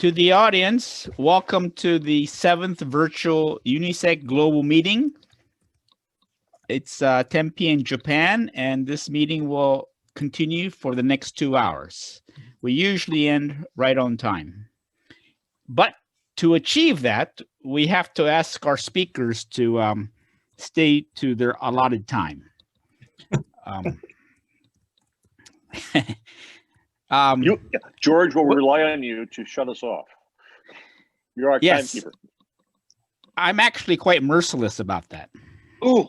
To the audience, welcome to the 7th virtual UNISEC Global Meeting. It's 10 p.m. Japan, and this meeting will continue for the next 2 hours. We usually end right on time. But to achieve that, we have to ask our speakers to stay to their allotted time. George will rely on you to shut us off. You're our timekeeper. I'm actually quite merciless about that. Ooh.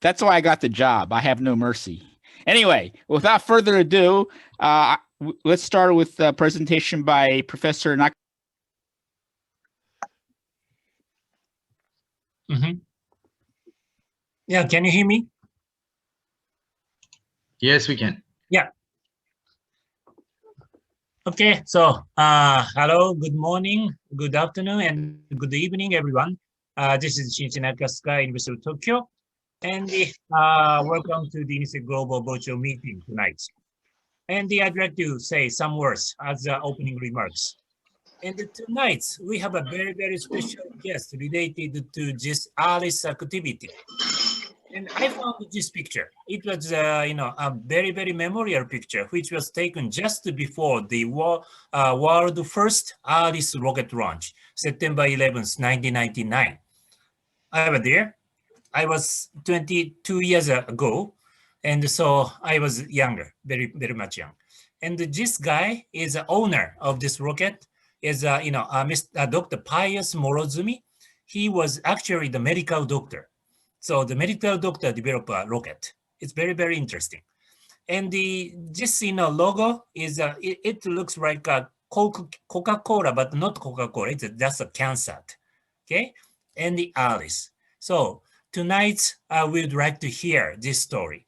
That's why I got the job. I have no mercy. Anyway, without further ado, let's start with a presentation by Professor Nak. Yeah, can you hear me? Yes, we can. Yeah. Okay, so hello, good morning, good afternoon, and good evening, everyone. This is Shinichi Nakasuka, University of Tokyo, and welcome to the UNISEC Global Virtual Meeting tonight. And I'd like to say some words as opening remarks. And tonight, we have a very, very special guest related to this ALICE activity. And I found this picture. It was, a very, very memorial picture, which was taken just before the world first ALICE rocket launch, September 11th, 1999. I was there. I was 22 years ago, and so I was younger, very, very much young. And this guy is the owner of this rocket, is Dr. Pius Morozumi. He was actually the medical doctor. So the medical doctor developed a rocket. It's very, very interesting. And this logo is it looks like a Coca-Cola, but not Coca-Cola. It's just a CANSAT, okay? And the ALICE. So tonight we would like to hear this story.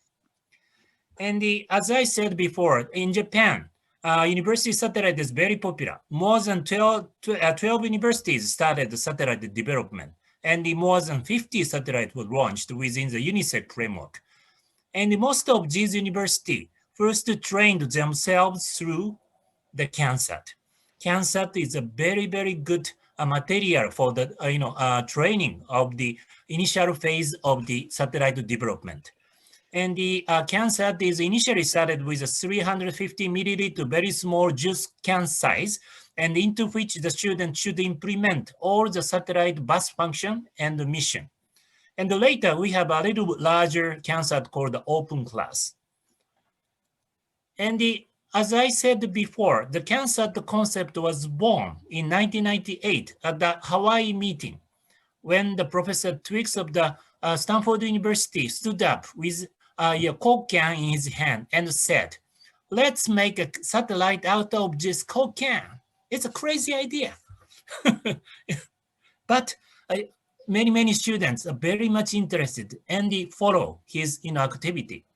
And as I said before, in Japan, university satellite is very popular. More than 12 universities started the satellite development. And more than 50 satellites were launched within the UNISEC framework. And most of these universities first trained themselves through the CANSAT. CANSAT is a very, very good material for the training of the initial phase of the satellite development. And the CANSAT is initially started with a 350 milliliter very small juice can size, and into which the student should implement all the satellite bus function and the mission. And later, we have a little larger CANSAT called the open class. And as I said before, the CANSAT concept was born in 1998 at the Hawaii meeting, when the Professor Twiggs of the Stanford University stood up with a Coke can in his hand and said, "Let's make a satellite out of this Coke can. It's a crazy idea." But many, many students are very much interested and they follow his activity.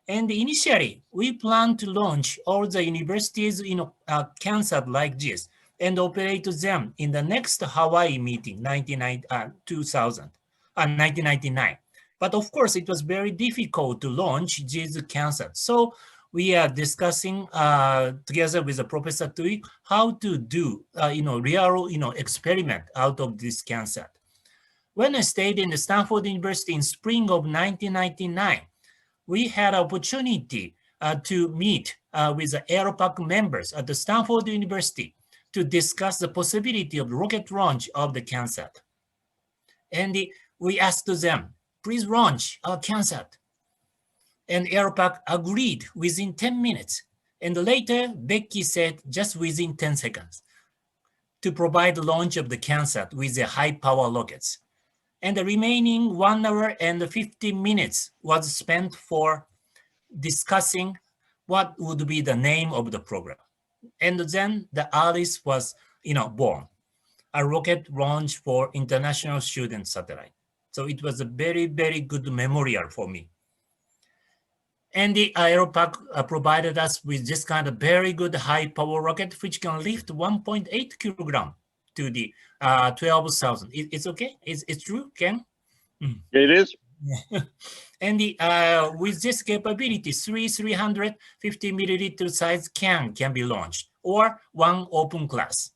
And initially, we plan to launch all the universities CANSAT like this and operate them in the next Hawaii meeting, 1999. But of course, it was very difficult to launch these CANSAT. So we are discussing together with the Professor Twig how to do real experiment out of this CANSAT. When I stayed in the Stanford University in spring of 1999, we had an opportunity to meet with the Aeropac members at the Stanford University to discuss the possibility of rocket launch of the CANSAT. And we asked them, "Please launch our CANSAT." And Aeropac agreed within 10 minutes. And later, Becky said just within 10 seconds to provide the launch of the CANSAT with the high power rockets. And the remaining 1 hour and 15 minutes was spent for discussing what would be the name of the program. And then the ALICE was born, a rocket launch for international student satellite. So it was a very, very good memorial for me. And the Aeropac provided us with this kind of very good high power rocket, which can lift 1.8 kilogram to the 12,000. It's okay? It's true, Ken? It is. And with this capability, 350 milliliter size can be launched, or one open class.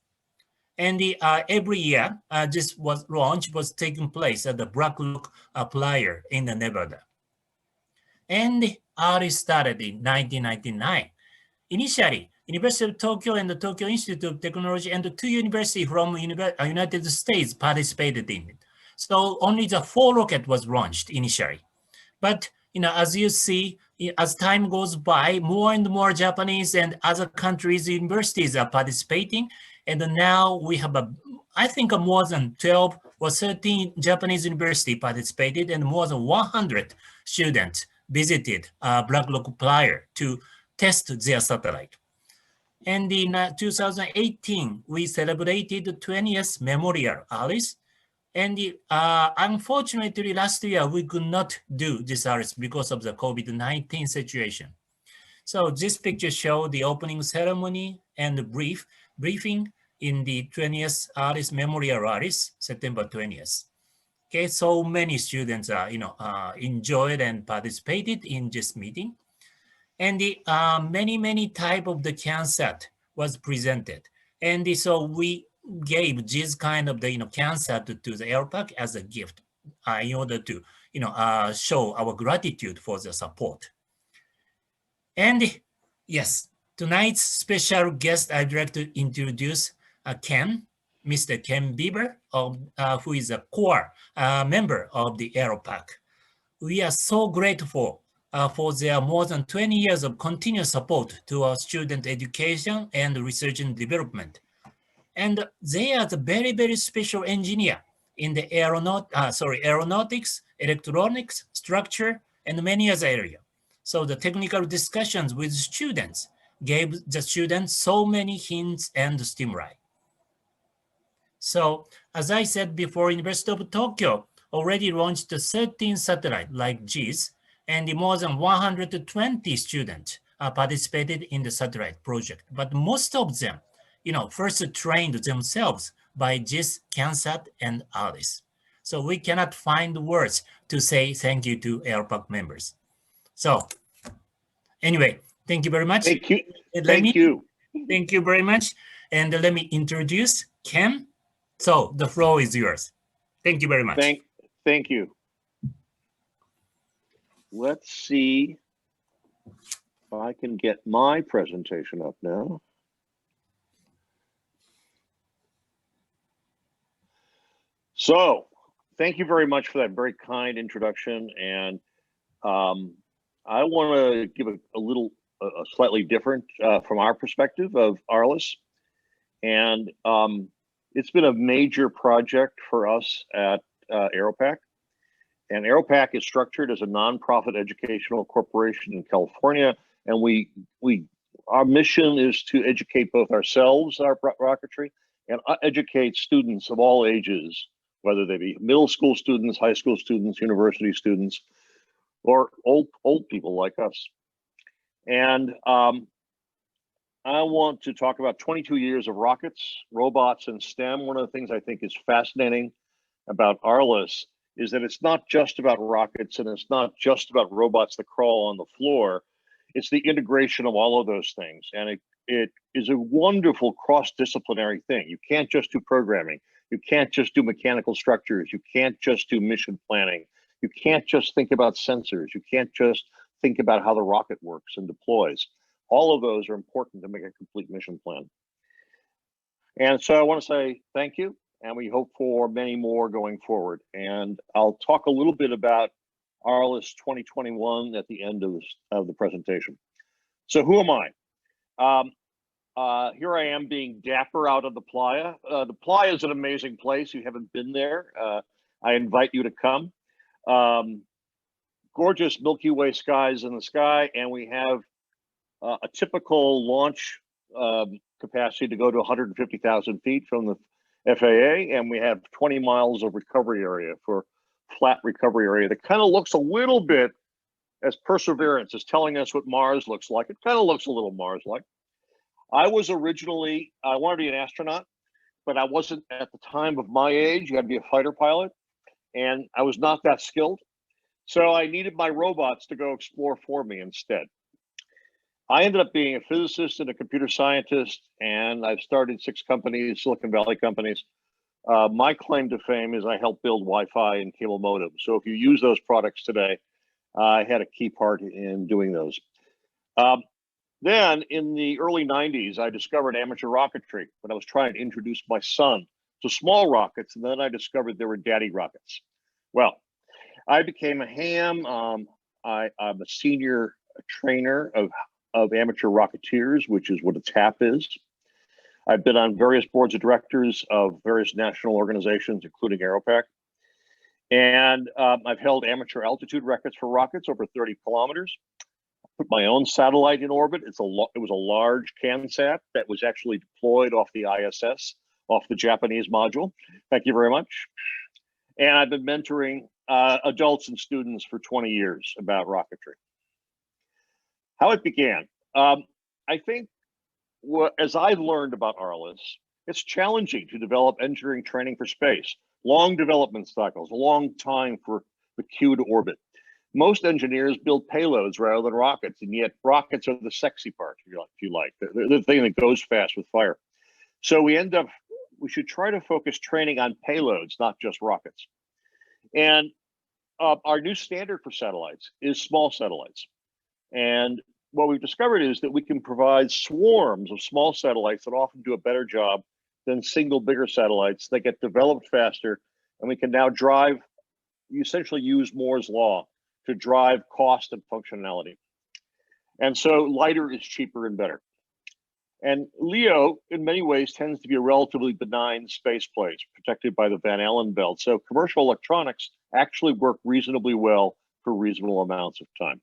And every year, this launch was taking place at the Blacklock Playa in Nevada. And it started in 1999. Initially, University of Tokyo and the Tokyo Institute of Technology and the two universities from United States participated in it. So only the 4 rocket was launched initially. But as you see, as time goes by, more and more Japanese and other countries' universities are participating. And now we have, I think, more than 12 or 13 Japanese universities participated, and more than 100 students visited Blacklock Playa to test their satellite. And in 2018, we celebrated the 20th Memorial Alice. And unfortunately, last year, we could not do this Alice because of the COVID-19 situation. So this picture shows the opening ceremony and the briefing in the 20th Alice Memorial Alice, September 20th. Okay, so many students enjoyed and participated in this meeting. And the many type of the CANSAT was presented. And so we gave this kind of the CANSAT to the AirPac as a gift in order to show our gratitude for the support. And yes, tonight's special guest, I'd like to introduce Ken, Mr. Ken Bieber, who is a core member of the AirPac. We are so grateful for their more than 20 years of continuous support to our student education and research and development. And they are the very, very special engineer in the aeronautics, electronics, structure, and many other areas. So the technical discussions with students gave the students so many hints and stimuli. So as I said before, University of Tokyo already launched 13 satellites like JIS, and more than 120 students participated in the satellite project. But most of them, first trained themselves by JIS, CANSAT, and ALICE. So we cannot find words to say thank you to AirPac members. So anyway, thank you very much. Thank you. Thank you. Thank you very much. And let me introduce Ken. So the floor is yours. Thank you very much. Thank you. Let's see if I can get my presentation up now. So, thank you very much for that very kind introduction. And I want to give a slightly different from our perspective of ARLIS. And it's been a major project for us at AeroPac. And AeroPac is structured as a nonprofit educational corporation in California. And our mission is to educate both ourselves, our rocketry, and educate students of all ages, whether they be middle school students, high school students, university students, or old people like us. And I want to talk about 22 years of rockets, robots, and STEM. One of the things I think is fascinating about ARLIS is that it's not just about rockets and it's not just about robots that crawl on the floor. It's the integration of all of those things. And it is a wonderful cross-disciplinary thing. You can't just do programming. You can't just do mechanical structures. You can't just do mission planning. You can't just think about sensors. You can't just think about how the rocket works and deploys. All of those are important to make a complete mission plan. And so I want to say thank you, and we hope for many more going forward. And I'll talk a little bit about ARLIS 2021 at the end of the presentation. So who am I? Here I am being dapper out of the playa. The playa is an amazing place. You haven't been there. I invite you to come. Gorgeous Milky Way skies in the sky, and we have a typical launch capacity to go to 150,000 feet from the FAA, and we have 20 miles of recovery area for flat recovery area that kind of looks a little bit, as Perseverance is telling us what Mars looks like, it kind of looks a little Mars-like. I was originally, I wanted to be an astronaut, but I wasn't at the time of my age. You had to be a fighter pilot, and I was not that skilled. So I needed my robots to go explore for me instead. I ended up being a physicist and a computer scientist, and I've started 6 companies, Silicon Valley companies. My claim to fame is I helped build Wi-Fi and cable modems. So if you use those products today, I had a key part in doing those. Then in the early 90s, I discovered amateur rocketry when I was trying to introduce my son to small rockets, and then I discovered there were daddy rockets. Well, I became a ham. I'm a senior trainer of amateur rocketeers, which is what a TAP is. I've been on various boards of directors of various national organizations, including AeroPac. And I've held amateur altitude records for rockets over 30 kilometers. Put my own satellite in orbit. It was a large CanSat that was actually deployed off the ISS, off the Japanese module. Thank you very much. And I've been mentoring adults and students for 20 years about rocketry. How it began. I think as I've learned about ARLIS, it's challenging to develop engineering training for space. Long development cycles, a long time for the queue to orbit. Most engineers build payloads rather than rockets, and yet rockets are the sexy part, if you like, the thing that goes fast with fire. So we should try to focus training on payloads, not just rockets. And our new standard for satellites is small satellites. And what we've discovered is that we can provide swarms of small satellites that often do a better job than single bigger satellites. They get developed faster, and we can now essentially use Moore's law to drive cost and functionality. And so lighter is cheaper and better. And LEO, in many ways, tends to be a relatively benign space place, protected by the Van Allen belt. So commercial electronics actually work reasonably well for reasonable amounts of time.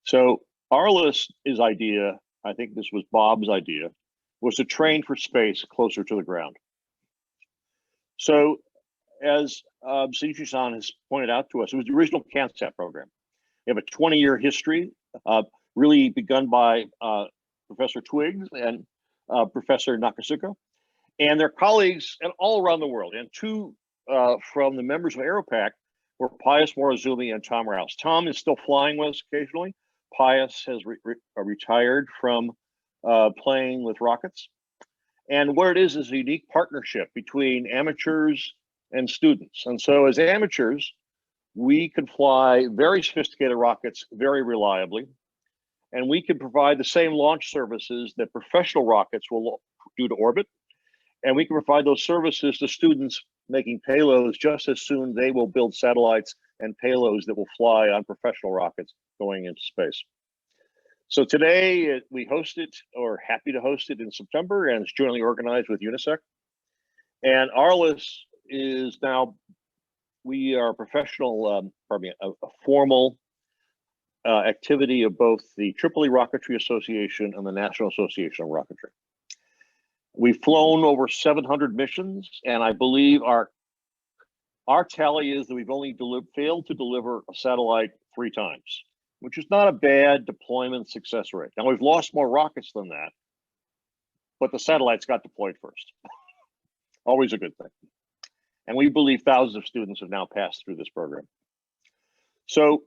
So ARLIS's idea, I think this was Bob's idea, was to train for space closer to the ground. So as Shinichi-san has pointed out to us, it was the original CanSat program. We have a 20-year history, really begun by Professor Twiggs and Professor Nakasuko, and their colleagues all around the world. And 2 from the members of AeroPac were Pius Morozumi and Tom Rouse. Tom is still flying with us occasionally. Pius has retired from playing with rockets. And what it is a unique partnership between amateurs and students. And so as amateurs, we can fly very sophisticated rockets very reliably. And we can provide the same launch services that professional rockets will do to orbit. And we can provide those services to students making payloads just as soon they will build satellites and payloads that will fly on professional rockets going into space. So today we host it, or happy to host it in September, and it's jointly organized with UNISEC. And ARLIS is now, we are a professional, a formal activity of both the Tripoli Rocketry Association and the National Association of Rocketry. We've flown over 700 missions, and I believe our tally is that we've only failed to deliver a satellite 3 times, which is not a bad deployment success rate. Now, we've lost more rockets than that, but the satellites got deployed first. Always a good thing. And we believe thousands of students have now passed through this program. So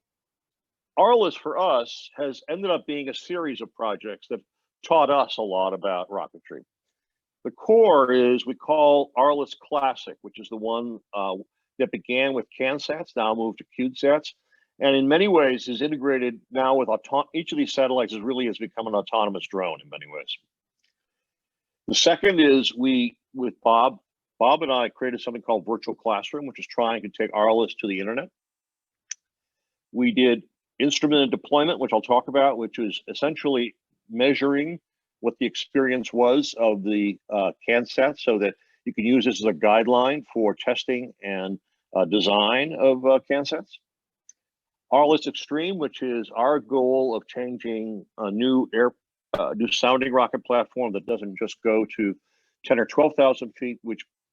ARLIS for us has ended up being a series of projects that taught us a lot about rocketry. The core is we call ARLIS Classic, which is the one that began with CanSats, now moved to CubeSats, and in many ways is integrated now with each of these satellites has become an autonomous drone in many ways. The second is with Bob and I created something called Virtual Classroom, which is trying to take ARLIS to the internet. We did instrumented deployment, which I'll talk about, which is essentially measuring what the experience was of the CanSat so that you can use this as a guideline for testing and design of CanSats. ARLIS Extreme, which is our goal of changing a new sounding rocket platform that doesn't just go to 10 or 12,000 feet,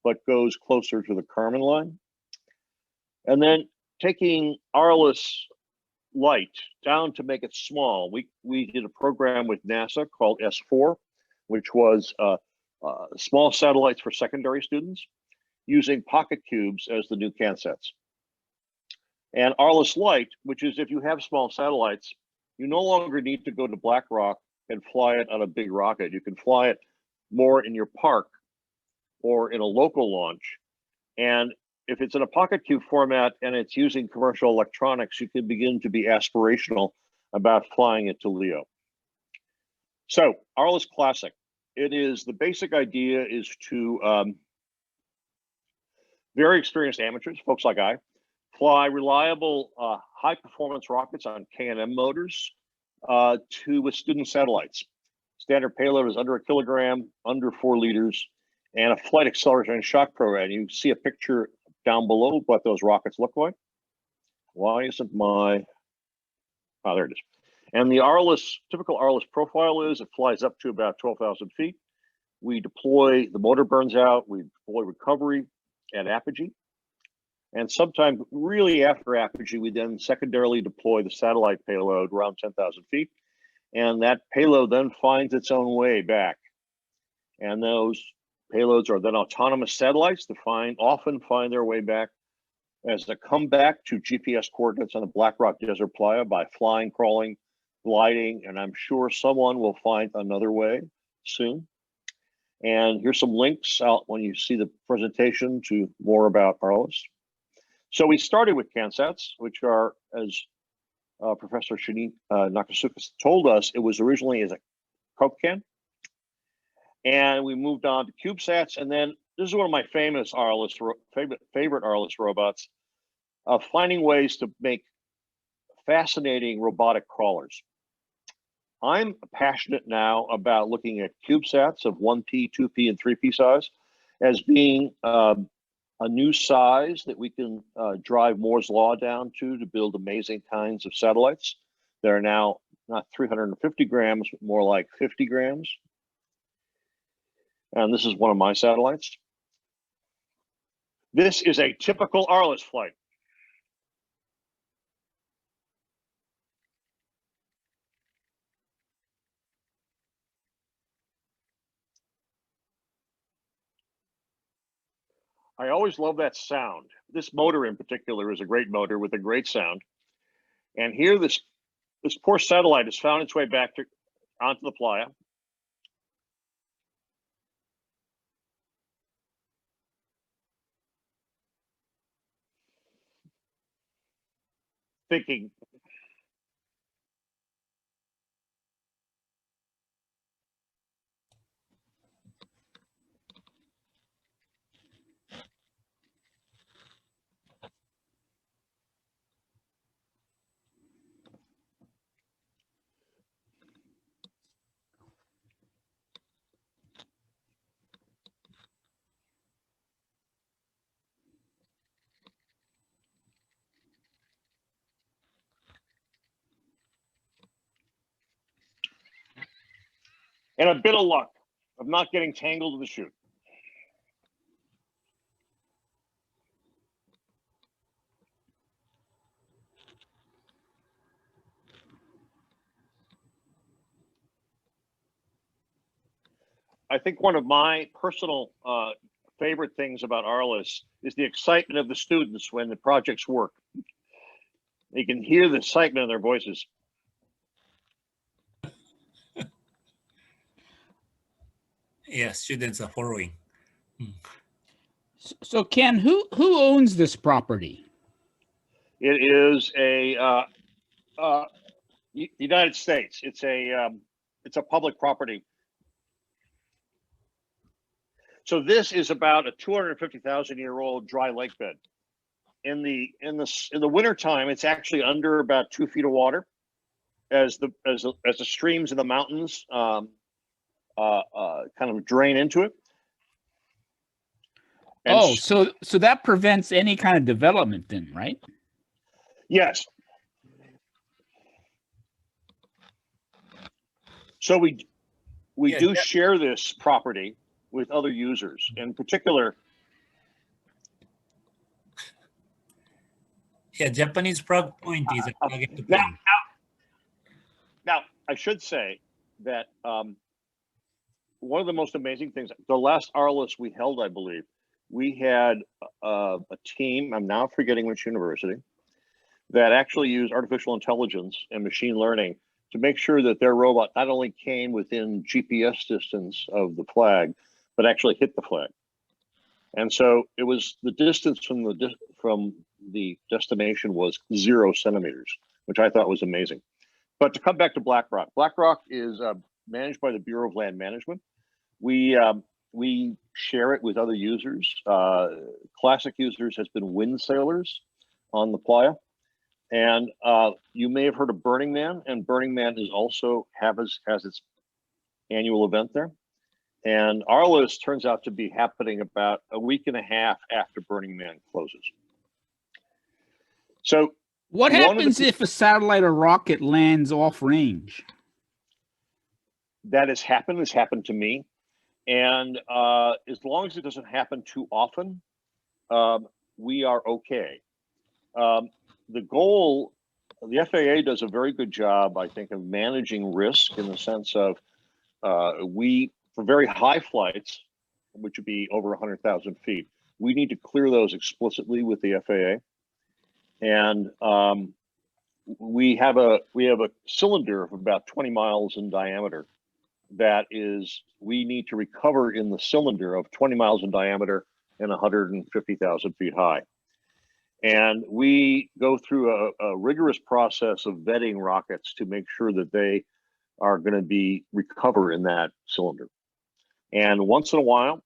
but goes closer to the Kármán line. And then taking ARLIS Light down to make it small. We did a program with NASA called S4, which was small satellites for secondary students using pocket cubes as the new CanSats. And Arliss Light, which is if you have small satellites, you no longer need to go to Black Rock and fly it on a big rocket. You can fly it more in your park or in a local launch. And if it's in a pocket cube format and it's using commercial electronics, you can begin to be aspirational about flying it to LEO. So Arliss Classic, it is, the basic idea is to very experienced amateurs, folks like I, fly reliable high performance rockets on K&M motors with student satellites. Standard payload is under 1 kilogram, under 4 liters, and a flight accelerator and shock program. You see a picture down below what those rockets look like. Why isn't my, oh, there it is. And the Arliss, typical Arliss profile is it flies up to about 12,000 feet. We deploy, the motor burns out, we deploy recovery at apogee. And sometime really after apogee, we then secondarily deploy the satellite payload around 10,000 feet. And that payload then finds its own way back. And those payloads are then autonomous satellites to often find their way back as they come back to GPS coordinates on the Black Rock Desert Playa by flying, crawling, gliding, and I'm sure someone will find another way soon. And here's some links out when you see the presentation to more about Arliss. So we started with CanSats, which are, as Professor Shini Nakasuka told us, it was originally as a Coke can. And we moved on to CubeSats. And then this is one of my favorite Arliss robots, finding ways to make fascinating robotic crawlers. I'm passionate now about looking at CubeSats of 1P, 2P, and 3P size as being a new size that we can drive Moore's Law down to build amazing kinds of satellites. They're now not 350 grams, but more like 50 grams. And this is one of my satellites. This is a typical Arliss flight. I always love that sound. This motor in particular is a great motor with a great sound. And here this poor satellite has found its way back onto the playa. Thinking, and a bit of luck of not getting tangled in the chute. I think one of my personal favorite things about Arliss is the excitement of the students when the projects work. You can hear the excitement in their voices. Yes, students are following. So Ken, who owns this property? It is a United States. It's a public property. So this is about a 250,000-year-old dry lake bed. In the wintertime, it's actually under about 2 feet of water as the streams in the mountains kind of drain into it. And so that prevents any kind of development then, right? Yes. So we do share this property with other users. In particular, yeah, Japanese Frog Point is a target to now I should say that one of the most amazing things, the last Arliss we held, I believe, we had a team, I'm now forgetting which university, that actually use artificial intelligence and machine learning to make sure that their robot not only came within GPS distance of the flag, but actually hit the flag. And so it was the distance from the destination was 0 centimeters, which I thought was amazing. But to come back to BlackRock, BlackRock is managed by the Bureau of Land Management. We share it with other users. Classic users has been wind sailors on the playa. And you may have heard of Burning Man, and Burning Man is also has its annual event there. And our list turns out to be happening about a week and a half after Burning Man closes. So what happens if a satellite or rocket lands off range? That has happened to me. And as long as it doesn't happen too often, we are okay. The goal, the FAA does a very good job, I think, of managing risk in the sense of for very high flights, which would be over 100,000 feet, we need to clear those explicitly with the FAA. And we have a cylinder of about 20 miles in diameter that is, we need to recover in the cylinder of 20 miles in diameter and 150,000 feet high. And we go through a rigorous process of vetting rockets to make sure that they are going to recover in that cylinder. And once in a while,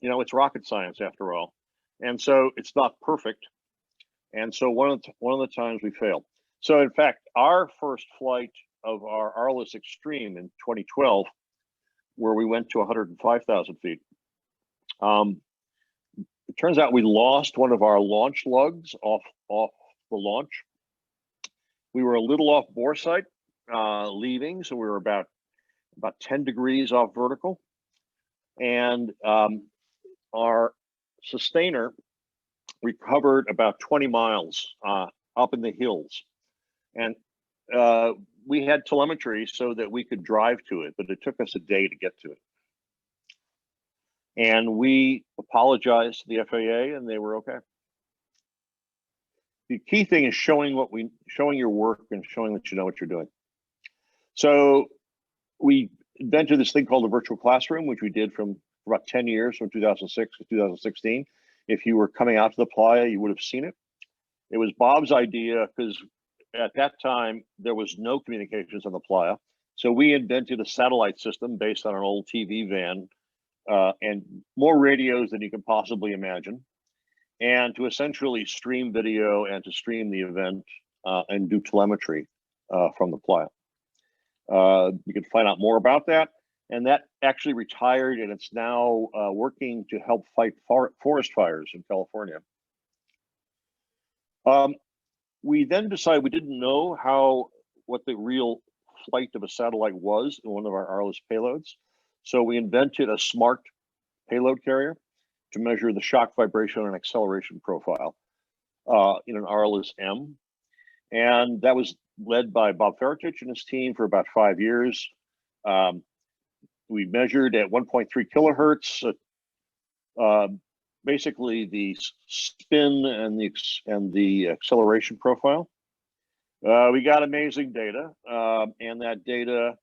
you know, it's rocket science after all. And so it's not perfect. And so one of the times we fail. So in fact, our first flight of our Arliss Extreme in 2012, where we went to 105,000 feet, it turns out we lost one of our launch lugs off the launch. We were a little off bore sight leaving, so we were about 10 degrees off vertical. And our sustainer recovered about 20 miles up in the hills. And we had telemetry so that we could drive to it, but it took us a day to get to it. And we apologized to the FAA, and they were okay. The key thing is showing your work and showing that you know what you're doing. So we invented this thing called the virtual classroom, which we did for about 10 years, from 2006 to 2016. If you were coming out to the playa, you would have seen it. It was Bob's idea because at that time, there was no communications on the playa. So we invented a satellite system based on an old TV van and more radios than you can possibly imagine, and to essentially stream video and to stream the event and do telemetry from the playa. You can find out more about that. And that actually retired, and it's now working to help fight forest fires in California. We then decided we didn't know what the real flight of a satellite was in one of our Arliss payloads. So we invented a smart payload carrier to measure the shock, vibration, and acceleration profile in an Arliss M. And that was led by Bob Feritich and his team for about 5 years. We measured at 1.3 kilohertz, basically the spin and the acceleration profile. We got amazing data, and that data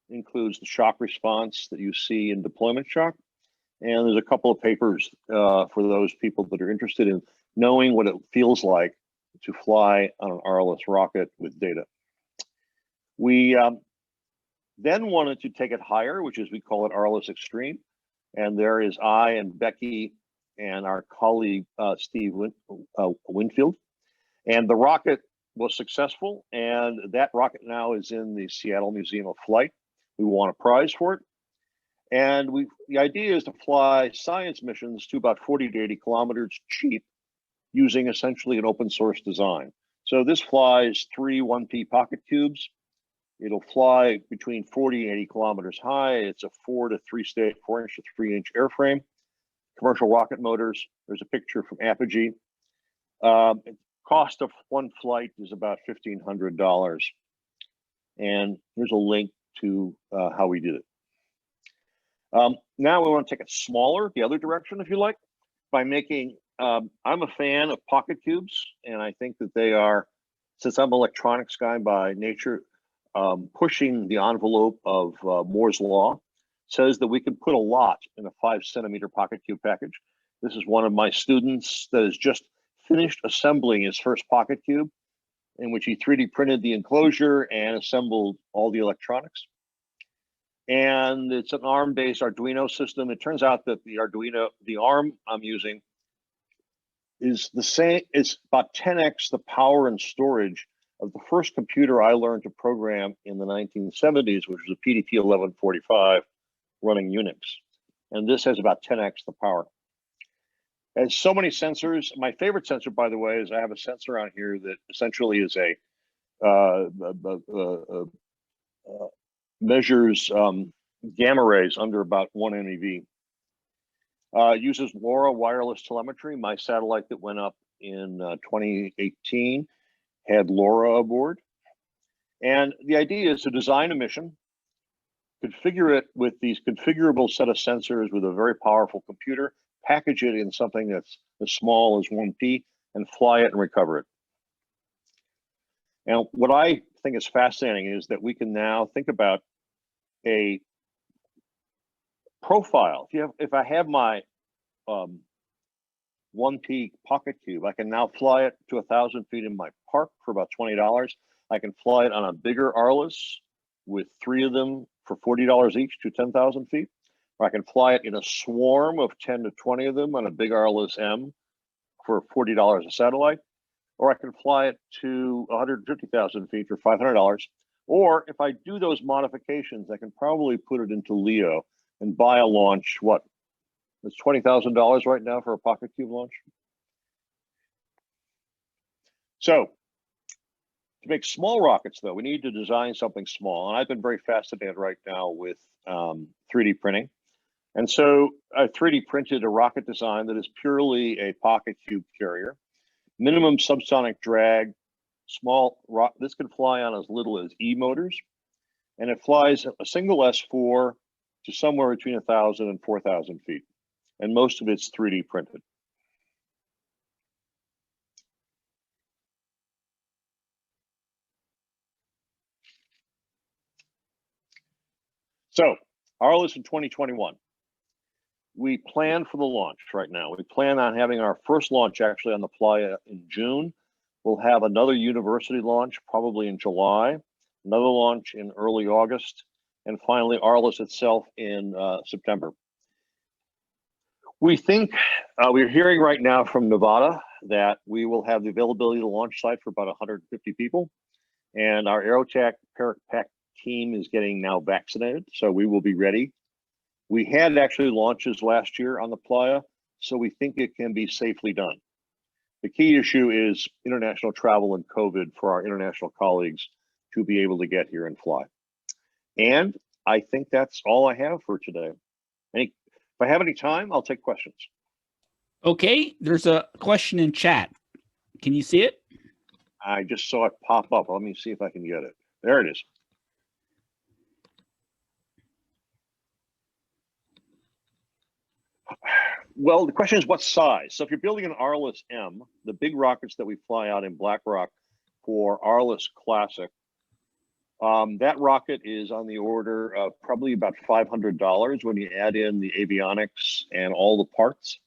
includes the shock response that you see in deployment shock. And there's a couple of papers for those people that are interested in knowing what it feels like to fly on an Arliss rocket with data. We then wanted to take it higher, which is, we call it Arliss Extreme. And there is I and Becky and our colleague, Steve Winfield. And the rocket was successful. And that rocket now is in the Seattle Museum of Flight. We won a prize for it. And the idea is to fly science missions to about 40 to 80 kilometers cheap, using essentially an open source design. So this flies 3 1P pocket cubes. It'll fly between 40 and 80 kilometers high. It's a 4 inch to 3 inch airframe, commercial rocket motors. There's a picture from Apogee. Cost of one flight is about $1,500. And here's a link to how we did it. Now we want to take it smaller, the other direction, if you like, by making, I'm a fan of pocket cubes, and I think that they are since I'm an electronics guy by nature, pushing the envelope of Moore's law says that we can put a lot in a 5-centimeter pocket cube package. This is one of my students that has just finished assembling his first pocket cube, in which he 3D printed the enclosure and assembled all the electronics. And it's an ARM-based Arduino system. It turns out that the ARM I'm using is the same, it's about 10x the power and storage of the first computer I learned to program in the 1970s, which was a PDP 1145 running Unix. And this has about 10x the power. It has so many sensors. My favorite sensor, by the way, is I have a sensor on here that essentially is a measures gamma rays under about 1 MeV. Uses LoRa wireless telemetry. My satellite that went up in 2018 had LoRa aboard. And the idea is to design a mission, configure it with these configurable set of sensors with a very powerful computer, package it in something that's as small as 1P, and fly it and recover it. And what I think is fascinating is that we can now think about a profile. If I have my 1P pocket cube, I can now fly it to 1,000 feet in my park for about $20. I can fly it on a bigger Arliss with 3 of them for $40 each to 10,000 feet. Or I can fly it in a swarm of 10 to 20 of them on a big Arliss M for $40 a satellite. Or I can fly it to 150,000 feet for $500. Or if I do those modifications, I can probably put it into LEO and buy a launch. What? It's $20,000 right now for a pocket cube launch. So to make small rockets, though, we need to design something small. And I've been very fascinated right now with 3D printing. And so I 3D printed a rocket design that is purely a pocket cube carrier, minimum subsonic drag, small rock. This can fly on as little as E motors, and it flies a single S4 to somewhere between 1,000 and 4,000 feet. And most of it's 3D printed. So, Arliss in 2021. We plan for the launch right now. We plan on having our first launch actually on the Playa in June. We'll have another university launch probably in July, another launch in early August, and finally Arliss itself in September. We think, we're hearing right now from Nevada that we will have the availability of the launch site for about 150 people. And our Aerotech Pack team is getting now vaccinated, so we will be ready. We had actually launches last year on the Playa, so we think it can be safely done. The key issue is international travel and COVID for our international colleagues to be able to get here and fly. And I think that's all I have for today. If I have any time, I'll take questions. Okay, there's a question in chat. Can you see it? I just saw it pop up. Let me see if I can get it. There it is. Well, the question is what size? So if you're building an Arliss M, the big rockets that we fly out in Black Rock for Arliss Classic, that rocket is on the order of probably about $500 when you add in the avionics and all the parts.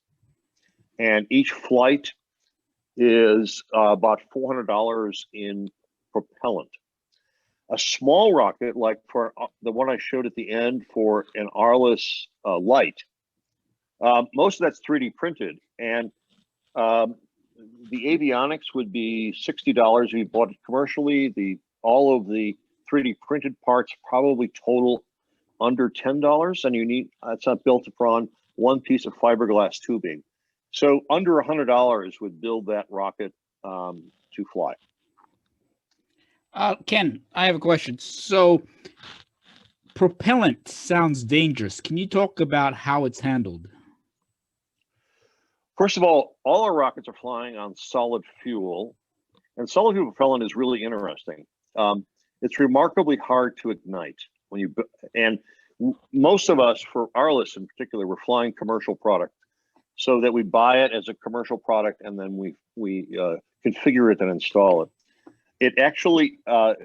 And each flight is about $400 in propellant. A small rocket, like for the one I showed at the end for an Arliss Light, most of that's 3D printed. And the avionics would be $60 if you bought it commercially. All of the 3D printed parts probably total under $10, and you need, that's not built upon one piece of fiberglass tubing. So under $100 would build that rocket to fly. Ken, I have a question. So propellant sounds dangerous. Can you talk about how it's handled? First of all our rockets are flying on solid fuel, and solid fuel propellant is really interesting. It's remarkably hard to ignite when you, and most of us, for Arliss in particular, we're flying commercial product, so that we buy it as a commercial product and then we configure it and install it. It actually has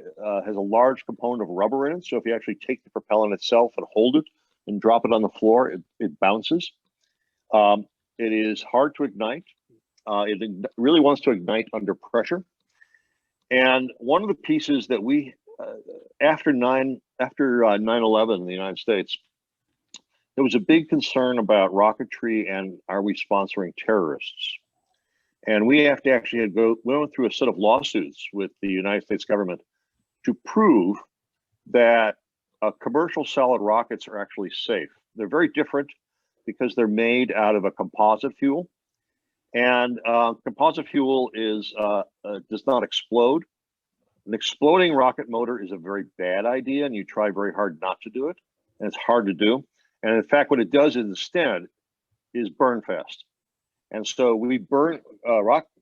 a large component of rubber in it. So if you actually take the propellant itself and hold it and drop it on the floor, it bounces. It is hard to ignite. It really wants to ignite under pressure. And one of the pieces that we, after 9/11 in the United States, there was a big concern about rocketry and are we sponsoring terrorists? And we have to actually went through a set of lawsuits with the United States government to prove that commercial solid rockets are actually safe. They're very different because they're made out of a composite fuel. And composite fuel does not explode. An exploding rocket motor is a very bad idea, and you try very hard not to do it, and it's hard to do. And in fact, what it does instead is burn fast. And so we burn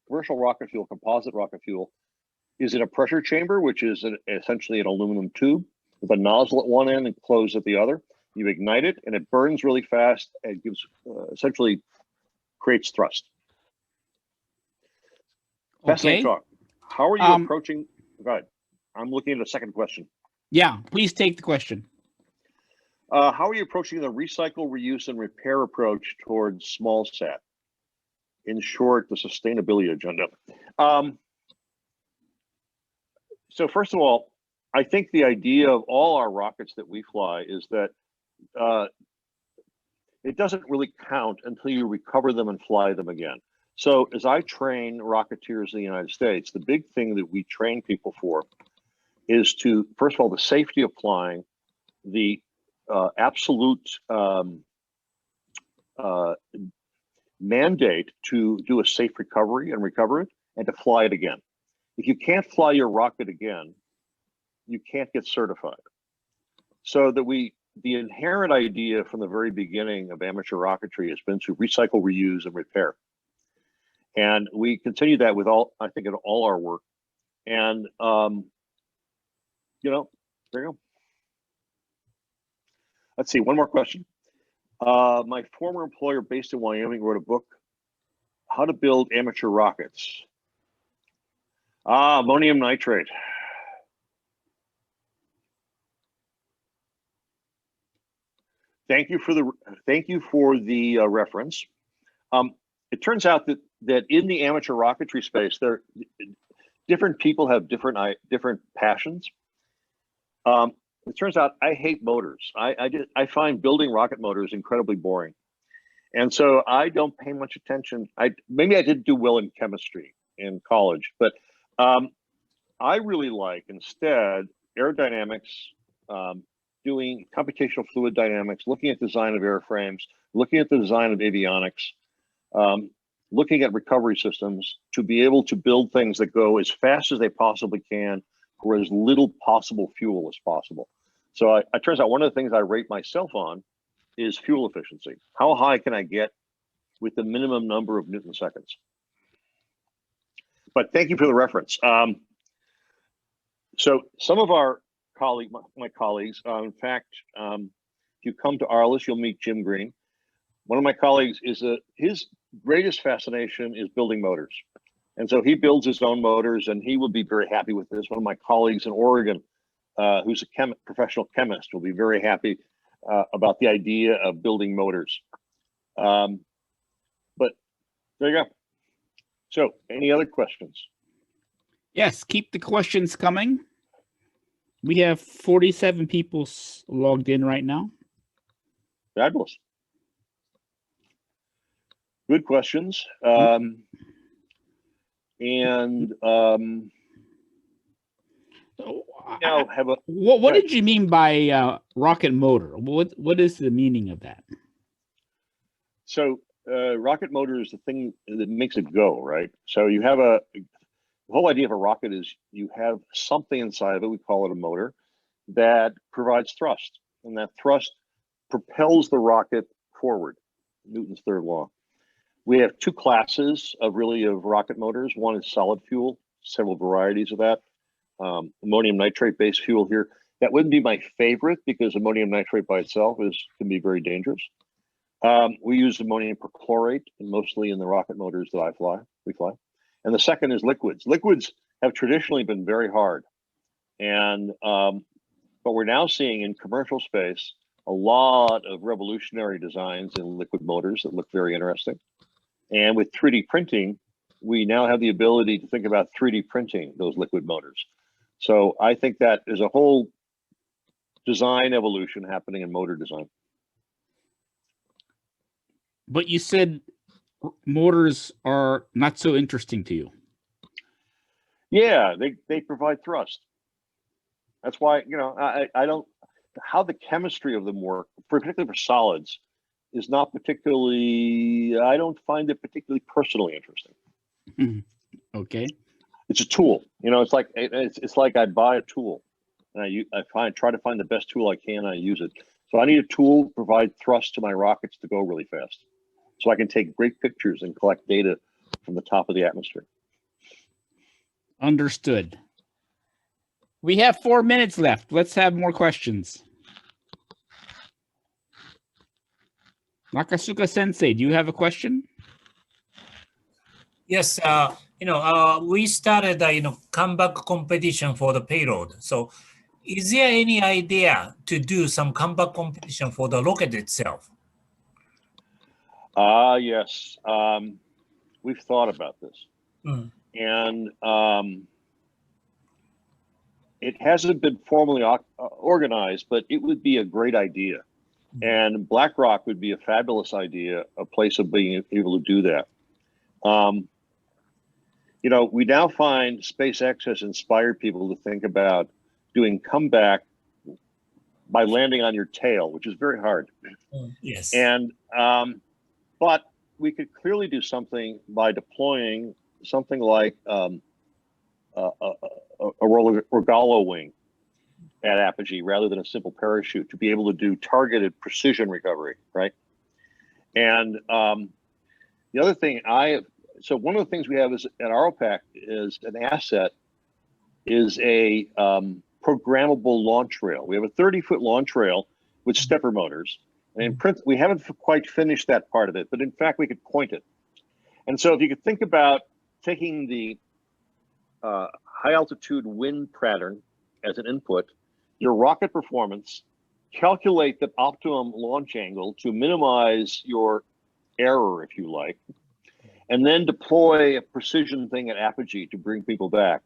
commercial rocket fuel, composite rocket fuel, is in a pressure chamber, which is essentially an aluminum tube with a nozzle at one end and closed at the other. You ignite it, and it burns really fast and gives essentially creates thrust. Fascinating talk. How are you approaching? Go ahead. I'm looking at a second question. Yeah, please take the question. How are you approaching the recycle, reuse, and repair approach towards small sat? In short, the sustainability agenda. So first of all, I think the idea of all our rockets that we fly is that it doesn't really count until you recover them and fly them again. So as I train rocketeers in the United States, the big thing that we train people for is to, first of all, the safety of flying, the absolute mandate to do a safe recovery and recover it, and to fly it again. If you can't fly your rocket again, you can't get certified. So that the inherent idea from the very beginning of amateur rocketry has been to recycle, reuse, and repair. And we continue that with I think in all our work. And, there you go. Let's see, one more question. My former employer based in Wyoming wrote a book, How to Build Amateur Rockets. Ammonium nitrate. Thank you for the reference. It turns out that in the amateur rocketry space, different people have different passions. It turns out I hate motors. I find building rocket motors incredibly boring, and so I don't pay much attention. Maybe I didn't do well in chemistry in college, but I really like instead aerodynamics, doing computational fluid dynamics, looking at design of airframes, looking at the design of avionics, looking at recovery systems to be able to build things that go as fast as they possibly can for as little possible fuel as possible. So it turns out one of the things I rate myself on is fuel efficiency. How high can I get with the minimum number of Newton seconds? But thank you for the reference. So some of our my colleagues, in fact, if you come to Arliss, you'll meet Jim Green. One of my colleagues his greatest fascination is building motors. And so he builds his own motors, and he will be very happy with this. One of my colleagues in Oregon, who's a professional chemist, will be very happy about the idea of building motors. But there you go. So any other questions? Yes, keep the questions coming. We have 47 people logged in right now. Fabulous. Good questions. What did you mean by rocket motor? What is the meaning of that? So rocket motor is the thing that makes it go, right? So you have the whole idea of a rocket is you have something inside of it, we call it a motor, that provides thrust, and that thrust propels the rocket forward, Newton's third law. We have two classes of rocket motors. One is solid fuel, several varieties of that. Ammonium nitrate based fuel here. That wouldn't be my favorite because ammonium nitrate by itself can be very dangerous. We use ammonium perchlorate mostly in the rocket motors that we fly. And the second is liquids. Liquids have traditionally been very hard. And but we're now seeing in commercial space a lot of revolutionary designs in liquid motors that look very interesting. And with 3D printing, we now have the ability to think about 3D printing those liquid motors. So I think that there's a whole design evolution happening in motor design. But you said motors are not so interesting to you. Yeah, they provide thrust. That's why, you know, I don't, how the chemistry of them work, particularly for solids, is not particularly, I don't find it particularly personally interesting. Okay. It's a tool, you know, it's like I buy a tool and try to find the best tool I can, and I use it. So I need a tool to provide thrust to my rockets to go really fast, so I can take great pictures and collect data from the top of the atmosphere. Understood. We have 4 minutes left. Let's have more questions. Nakasuka Sensei, do you have a question? Yes, we started comeback competition for the payload. So is there any idea to do some comeback competition for the rocket itself? Yes. We've thought about this. And it hasn't been formally organized, but it would be a great idea. And BlackRock would be a fabulous idea, a place of being able to do that. You know, we now find SpaceX has inspired people to think about doing comeback by landing on your tail, which is very hard. Yes. And but we could clearly do something by deploying something like a Rogallo wing at apogee rather than a simple parachute, to be able to do targeted precision recovery, right? And the other thing so one of the things we have is at ROPAC is an asset, is a programmable launch rail. We have a 30-foot launch rail with stepper motors. And we haven't quite finished that part of it, but in fact, we could point it. And so if you could think about taking the high altitude wind pattern as an input, your rocket performance, calculate the optimum launch angle to minimize your error, if you like, and then deploy a precision thing at apogee to bring people back.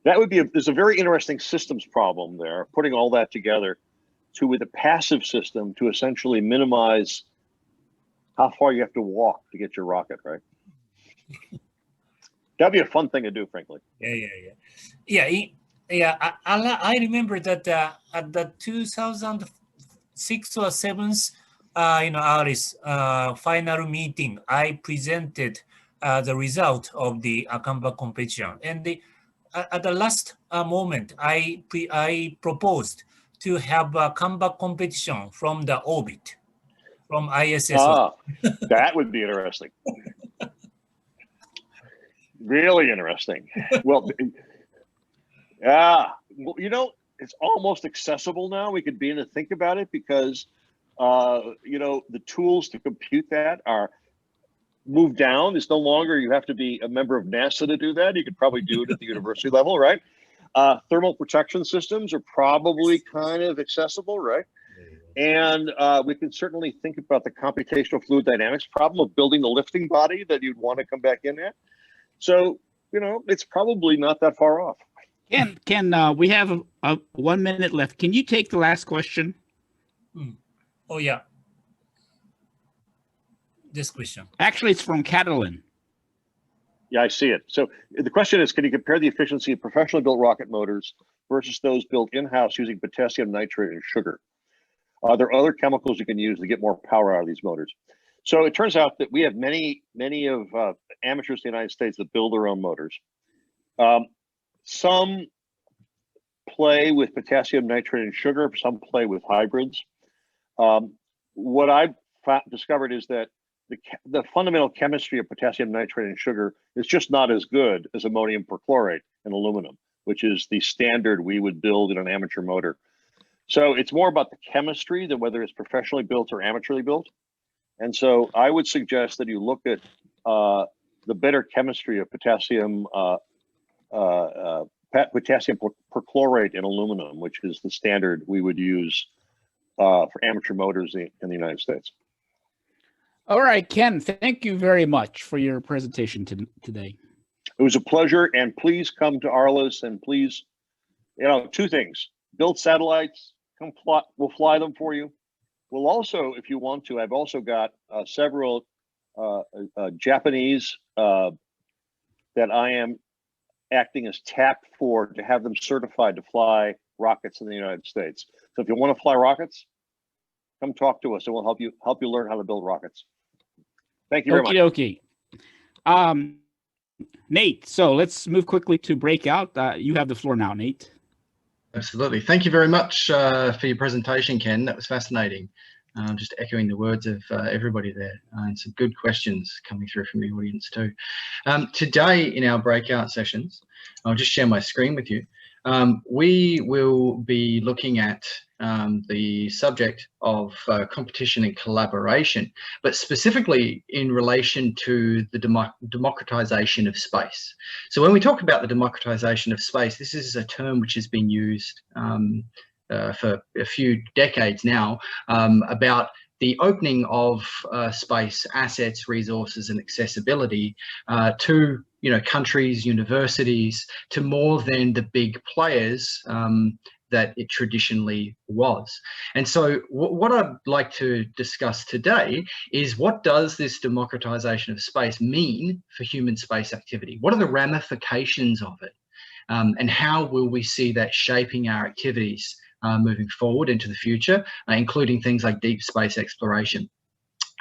That would be there's a very interesting systems problem there, putting all that together with a passive system to essentially minimize how far you have to walk to get your rocket, right? That'd be a fun thing to do, frankly. I remember that at the 2006 or 7, Alice final meeting, I presented the result of the comeback competition, and at the last moment, I proposed to have a comeback competition from the orbit, from ISS. That would be interesting. Really interesting. Well, you know, it's almost accessible now. We could begin to think about it because, you know, the tools to compute that are moved down. It's no longer you have to be a member of NASA to do that. You could probably do it at the university level, right? Thermal protection systems are probably kind of accessible, right? And we can certainly think about the computational fluid dynamics problem of building the lifting body that you'd want to come back in at. So, you know, it's probably not that far off. Ken, we have 1 minute left. Can you take the last question? Oh, yeah. This question. Actually, it's from Catalan. Yeah, I see it. So the question is, can you compare the efficiency of professionally built rocket motors versus those built in-house using potassium nitrate and sugar? Are there other chemicals you can use to get more power out of these motors? So it turns out that we have many of amateurs in the United States that build their own motors. Some play with potassium nitrate and sugar, some play with hybrids. What I've discovered is that the fundamental chemistry of potassium nitrate and sugar is just not as good as ammonium perchlorate and aluminum, which is the standard we would build in an amateur motor. So it's more about the chemistry than whether it's professionally built or amateurly built. And so I would suggest that you look at the better chemistry of potassium potassium perchlorate in aluminum, which is the standard we would use for amateur motors in the United States. All right, Ken, thank you very much for your presentation today. It was a pleasure, and please come to Arliss, and please, two things: build satellites, we'll fly them for you. We'll also, if you want to, I've also got several Japanese that I am acting as TAP for to have them certified to fly rockets in the United States. So if you want to fly rockets, come talk to us, and we'll help you learn how to build rockets. Thank you very much. Okie dokie. Nate, so let's move quickly to breakout. You have the floor now, Nate. Absolutely. Thank you very much for your presentation, Ken. That was fascinating. Just echoing the words of everybody there, and some good questions coming through from the audience too. Today in our breakout sessions, I'll just share my screen with you. We will be looking at the subject of competition and collaboration, but specifically in relation to the democratization of space. So when we talk about the democratization of space, this is a term which has been used for a few decades now, about the opening of space assets, resources, and accessibility to countries, universities, to more than the big players that it traditionally was. And so what I'd like to discuss today is, what does this democratization of space mean for human space activity? What are the ramifications of it? And how will we see that shaping our activities moving forward into the future, including things like deep space exploration?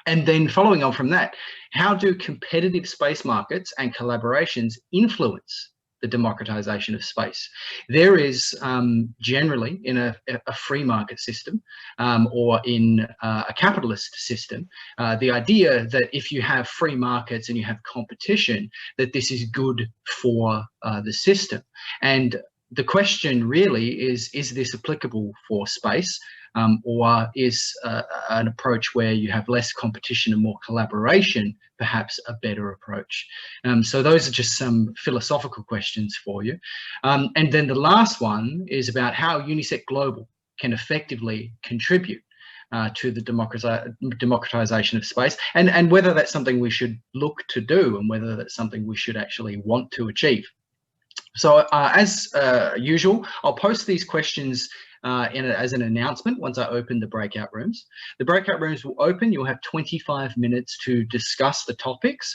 And then following on from that, how do competitive space markets and collaborations influence the democratization of space? There is generally in a free market system or in a capitalist system, the idea that if you have free markets and you have competition, that this is good for the system. And the question really is this applicable for space? Or is an approach where you have less competition and more collaboration perhaps a better approach? So those are just some philosophical questions for you. And then the last one is about how UNISEC Global can effectively contribute to the democratization of space, and whether that's something we should look to do, and whether that's something we should actually want to achieve. So as usual, I'll post these questions as an announcement once I open the breakout rooms. The breakout rooms will open. You'll have 25 minutes to discuss the topics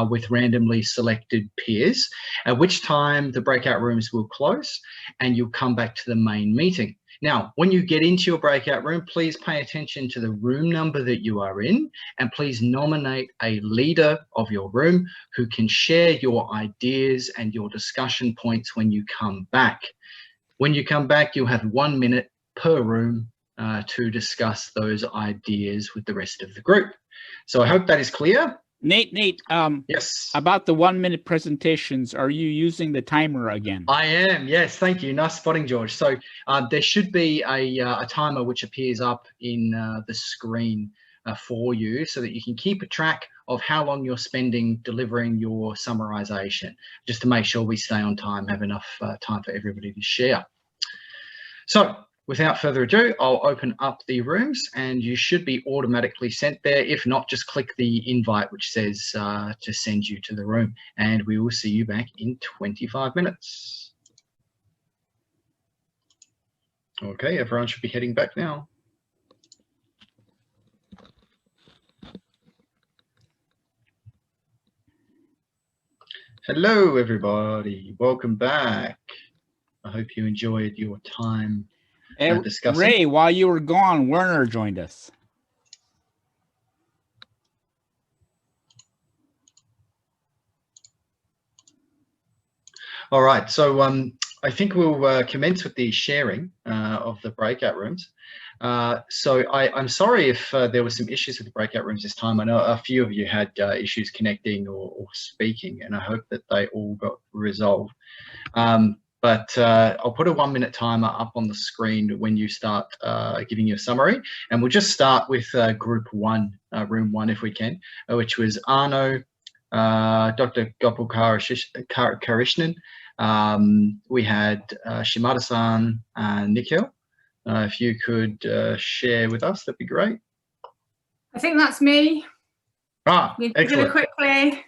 with randomly selected peers, at which time the breakout rooms will close and you'll come back to the main meeting. Now, when you get into your breakout room, please pay attention to the room number that you are in, and please nominate a leader of your room who can share your ideas and your discussion points when you come back. When you come back, you'll have 1 minute per room to discuss those ideas with the rest of the group. So I hope that is clear. Nate, yes. About the 1 minute presentations, are you using the timer again? I am, yes, thank you. Nice spotting, George. So there should be a timer which appears up in the screen for you, so that you can keep a track of how long you're spending delivering your summarization, just to make sure we stay on time, have enough time for everybody to share. So without further ado, I'll open up the rooms and you should be automatically sent there. If not, just click the invite which says to send you to the room, and we will see you back in 25 minutes. Okay, everyone should be heading back now. Hello, everybody. Welcome back. I hope you enjoyed your time discussing. Ray, while you were gone, Werner joined us. All right, so I think we'll commence with the sharing of the breakout rooms. So I'm sorry if there were some issues with the breakout rooms this time. I know a few of you had issues connecting or speaking, and I hope that they all got resolved. But I'll put a 1 minute timer up on the screen when you start giving your summary. And we'll just start with group one, room one, if we can, which was Arno, Dr. Gopal Karishnan, We had Shimada-san and Nikhil. If you could share with us, that'd be great. I think that's me. Ah, We excellent. do it quickly.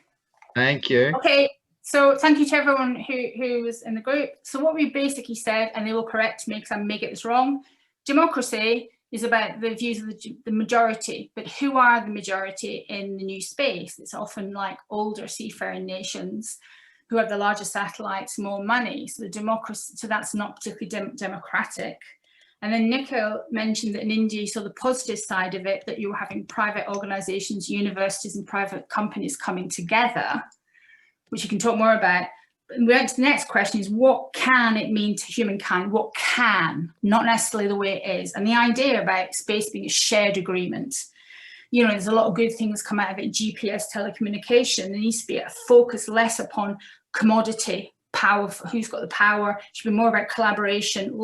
Thank you. Okay, so thank you to everyone who was in the group. So what we basically said, and they will correct me because I may get this wrong, democracy is about the views of the majority, but who are the majority in the new space? It's often like older seafaring nations who have the larger satellites, more money. So the democracy, so that's not particularly democratic. And then Nikhil mentioned that in India, you saw the positive side of it, that you were having private organizations, universities and private companies coming together, which you can talk more about. And we went to the next question is, what can it mean to humankind? What can, not necessarily the way it is. And the idea about space being a shared agreement, you know, there's a lot of good things come out of it, GPS, telecommunication. There needs to be a focus less upon commodity, power, who's got the power. It should be more about collaboration,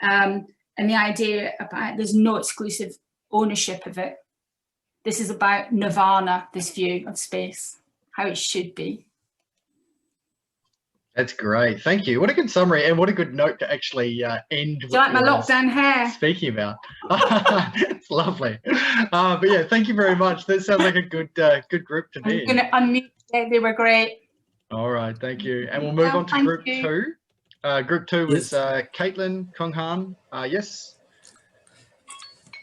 and the idea about there's no exclusive ownership of it. This is about nirvana, this view of space, how it should be. That's great. Thank you. What a good summary and what a good note to actually end. Do you like my lockdown hair? Speaking about. It's lovely. But yeah, thank you very much. That sounds like a good group to be I'm going to unmute. They were great. All right. Thank you. And we'll move on to group two. Group two was Caitlin, Konghan. Yes.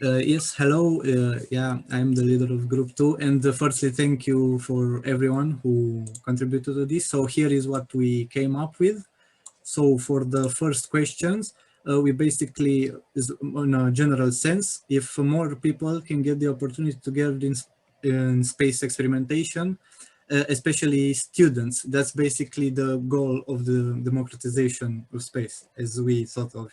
Yes, hello. Yeah, I'm the leader of Group 2. And firstly, thank you for everyone who contributed to this. So here is what we came up with. So for the first questions, we basically, in a general sense, if more people can get the opportunity to get in space experimentation, especially students, that's basically the goal of the democratization of space, as we thought of.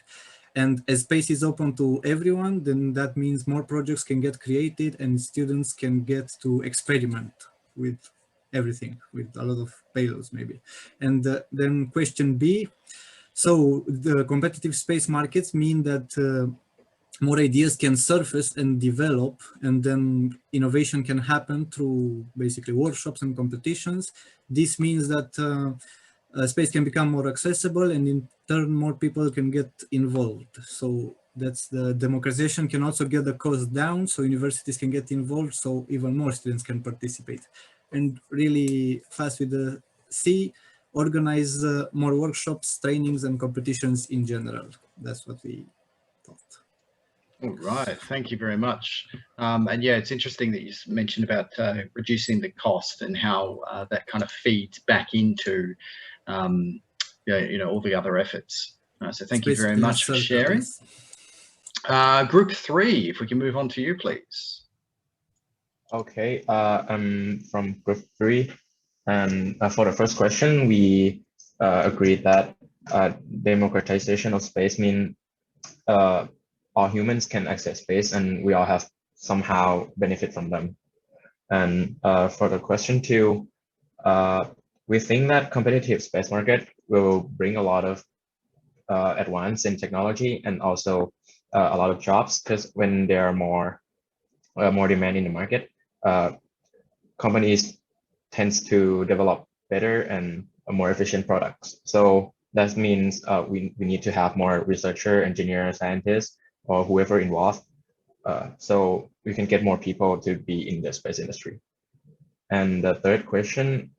And as space is open to everyone, then that means more projects can get created and students can get to experiment with everything, with a lot of payloads maybe. And then question B, so the competitive space markets mean that more ideas can surface and develop, and then innovation can happen through basically workshops and competitions. This means that space can become more accessible, and in turn more people can get involved. So that's the democratization can also get the cost down, so universities can get involved, so even more students can participate. And really fast with the C, organize more workshops, trainings and competitions in general. That's what we thought. All right, thank you very much. And yeah, it's interesting that you mentioned about reducing the cost and how that kind of feeds back into you know, all the other efforts. So thank you very much for sharing. Group 3, if we can move on to you, please. Okay, I'm from Group 3, and for the first question, we agreed that democratization of space means all humans can access space and we all have somehow benefit from them. And for the question 2, we think that competitive space market will bring a lot of advance in technology and also a lot of jobs, because when there are more demand in the market, companies tends to develop better and more efficient products. So that means we need to have more researcher, engineer, scientists, or whoever involved, so we can get more people to be in the space industry. And the third question,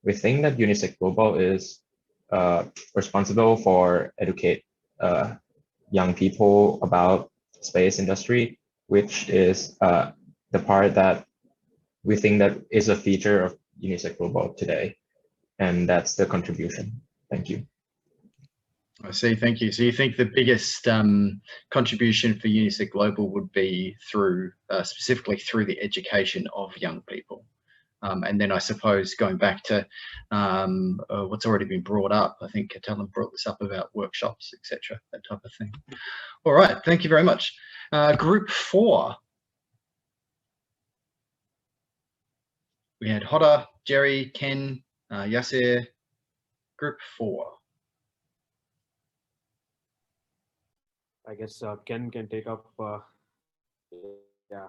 we think that UNISEC Global is responsible for educate young people about space industry, which is the part that we think that is a feature of UNISEC Global today. And that's the contribution. Thank you. I see, thank you. So you think the biggest contribution for UNISEC Global would be through, specifically through the education of young people. And then I suppose going back to what's already been brought up, I think Catalin brought this up about workshops, etc., that type of thing. All right, thank you very much. Group 4. We had Hoda, Jerry, Ken, Yasser. Group 4. I guess Ken can take up. Yeah.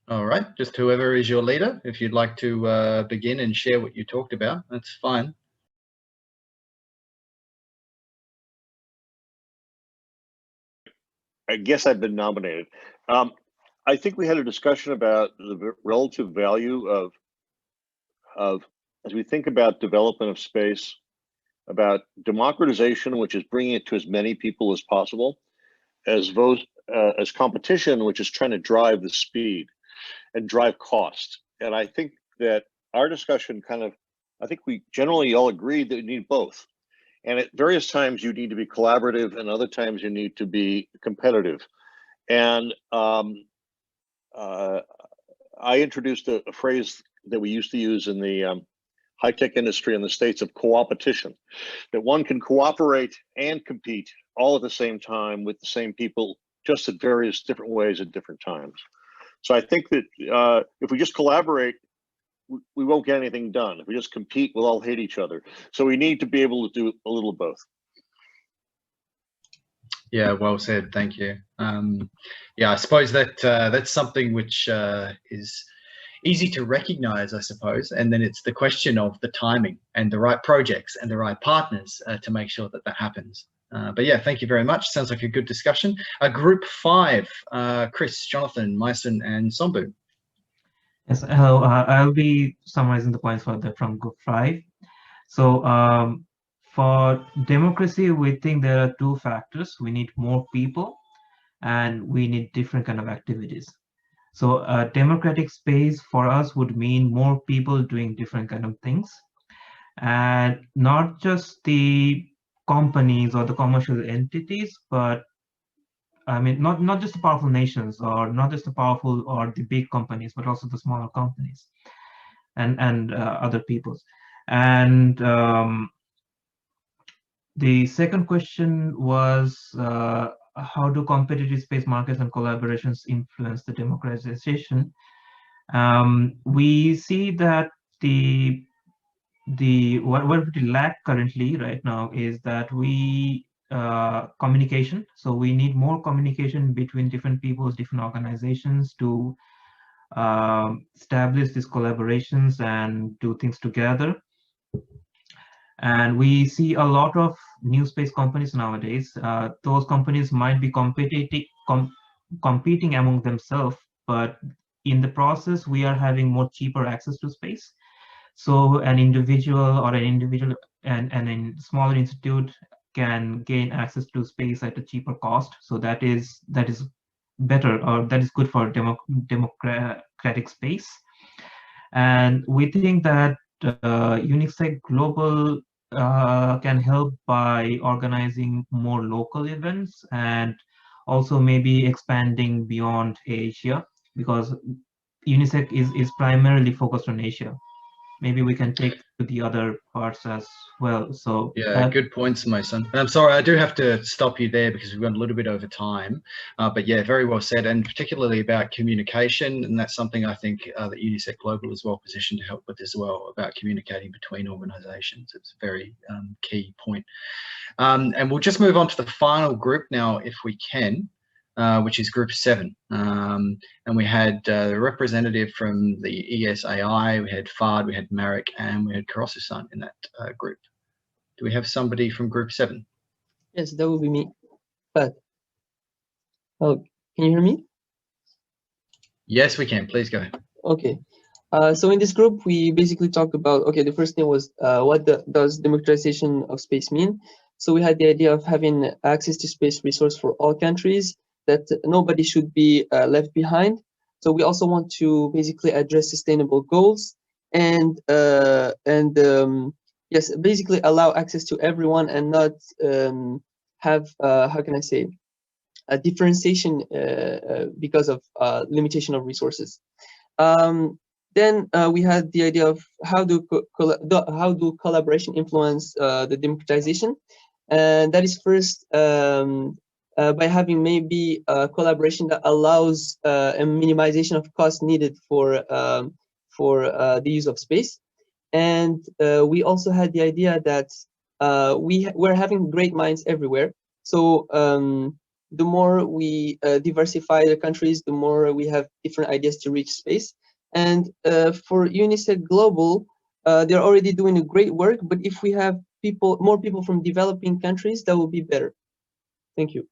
All right, just whoever is your leader, if you'd like to begin and share what you talked about, that's fine. I guess I've been nominated. I think we had a discussion about the relative value of as we think about development of space, about democratization, which is bringing it to as many people as possible, as competition, which is trying to drive the speed and drive cost. And I think that our discussion I think we generally all agree that we need both. And at various times you need to be collaborative, and other times you need to be competitive. And I introduced a phrase that we used to use in the high-tech industry in the States of co-opetition, that one can cooperate and compete all at the same time with the same people, just at various different ways at different times. So I think that if we just collaborate, we won't get anything done. If we just compete, we'll all hate each other. So we need to be able to do a little of both. Yeah, well said. Thank you. Yeah, I suppose that that's something which is easy to recognize, I suppose. And then it's the question of the timing and the right projects and the right partners to make sure that that happens. But yeah, thank you very much. Sounds like a good discussion. Group 5, Chris, Jonathan, Myson, and Sombu. Yes, hello. I'll be summarizing the points from Group 5. So for democracy, we think there are two factors. We need more people, and we need different kind of activities. So a democratic space for us would mean more people doing different kind of things, and not just the companies or the commercial entities, but I mean, not just the powerful nations, or not just the powerful or the big companies, but also the smaller companies and other peoples. And the second question was, how do competitive space markets and collaborations influence the democratization? We see that what we lack currently right now is that communication. So we need more communication between different peoples, different organizations to establish these collaborations and do things together. And we see a lot of new space companies nowadays. Those companies might be competing among themselves, but in the process, we are having more cheaper access to space. So an individual and a smaller institute can gain access to space at a cheaper cost. So that is better, or that is good for democratic space. And we think that UNISEC Global can help by organizing more local events, and also maybe expanding beyond Asia, because UNISEC is primarily focused on Asia. Maybe we can take to the other parts as well. So yeah, good points, Mason. And I'm sorry, I do have to stop you there because we've gone a little bit over time. But yeah, very well said, and particularly about communication. And that's something I think that UNISEC Global is well positioned to help with as well, about communicating between organizations. It's a very key point. And we'll just move on to the final group now, if we can. Which is Group 7. And we had the representative from the ESAI, we had FARD, we had Marek, and we had Karosu-san in that group. Do we have somebody from Group 7? Yes, that will be me. But, oh, can you hear me? Yes, we can. Please go ahead. Okay. So in this group, we basically talked about, okay, the first thing was what does democratization of space mean? So we had the idea of having access to space resource for all countries, that nobody should be left behind. So we also want to basically address sustainable goals and yes, basically allow access to everyone and not have, how can I say, a differentiation because of limitation of resources. Then we had the idea of how do collaboration influence the democratization, and that is first by having maybe a collaboration that allows a minimization of cost needed for the use of space. And we also had the idea that we're having great minds everywhere. So the more we diversify the countries, the more we have different ideas to reach space. And for UNISEC Global, they're already doing a great work, but if we have more people from developing countries, that will be better. Thank you.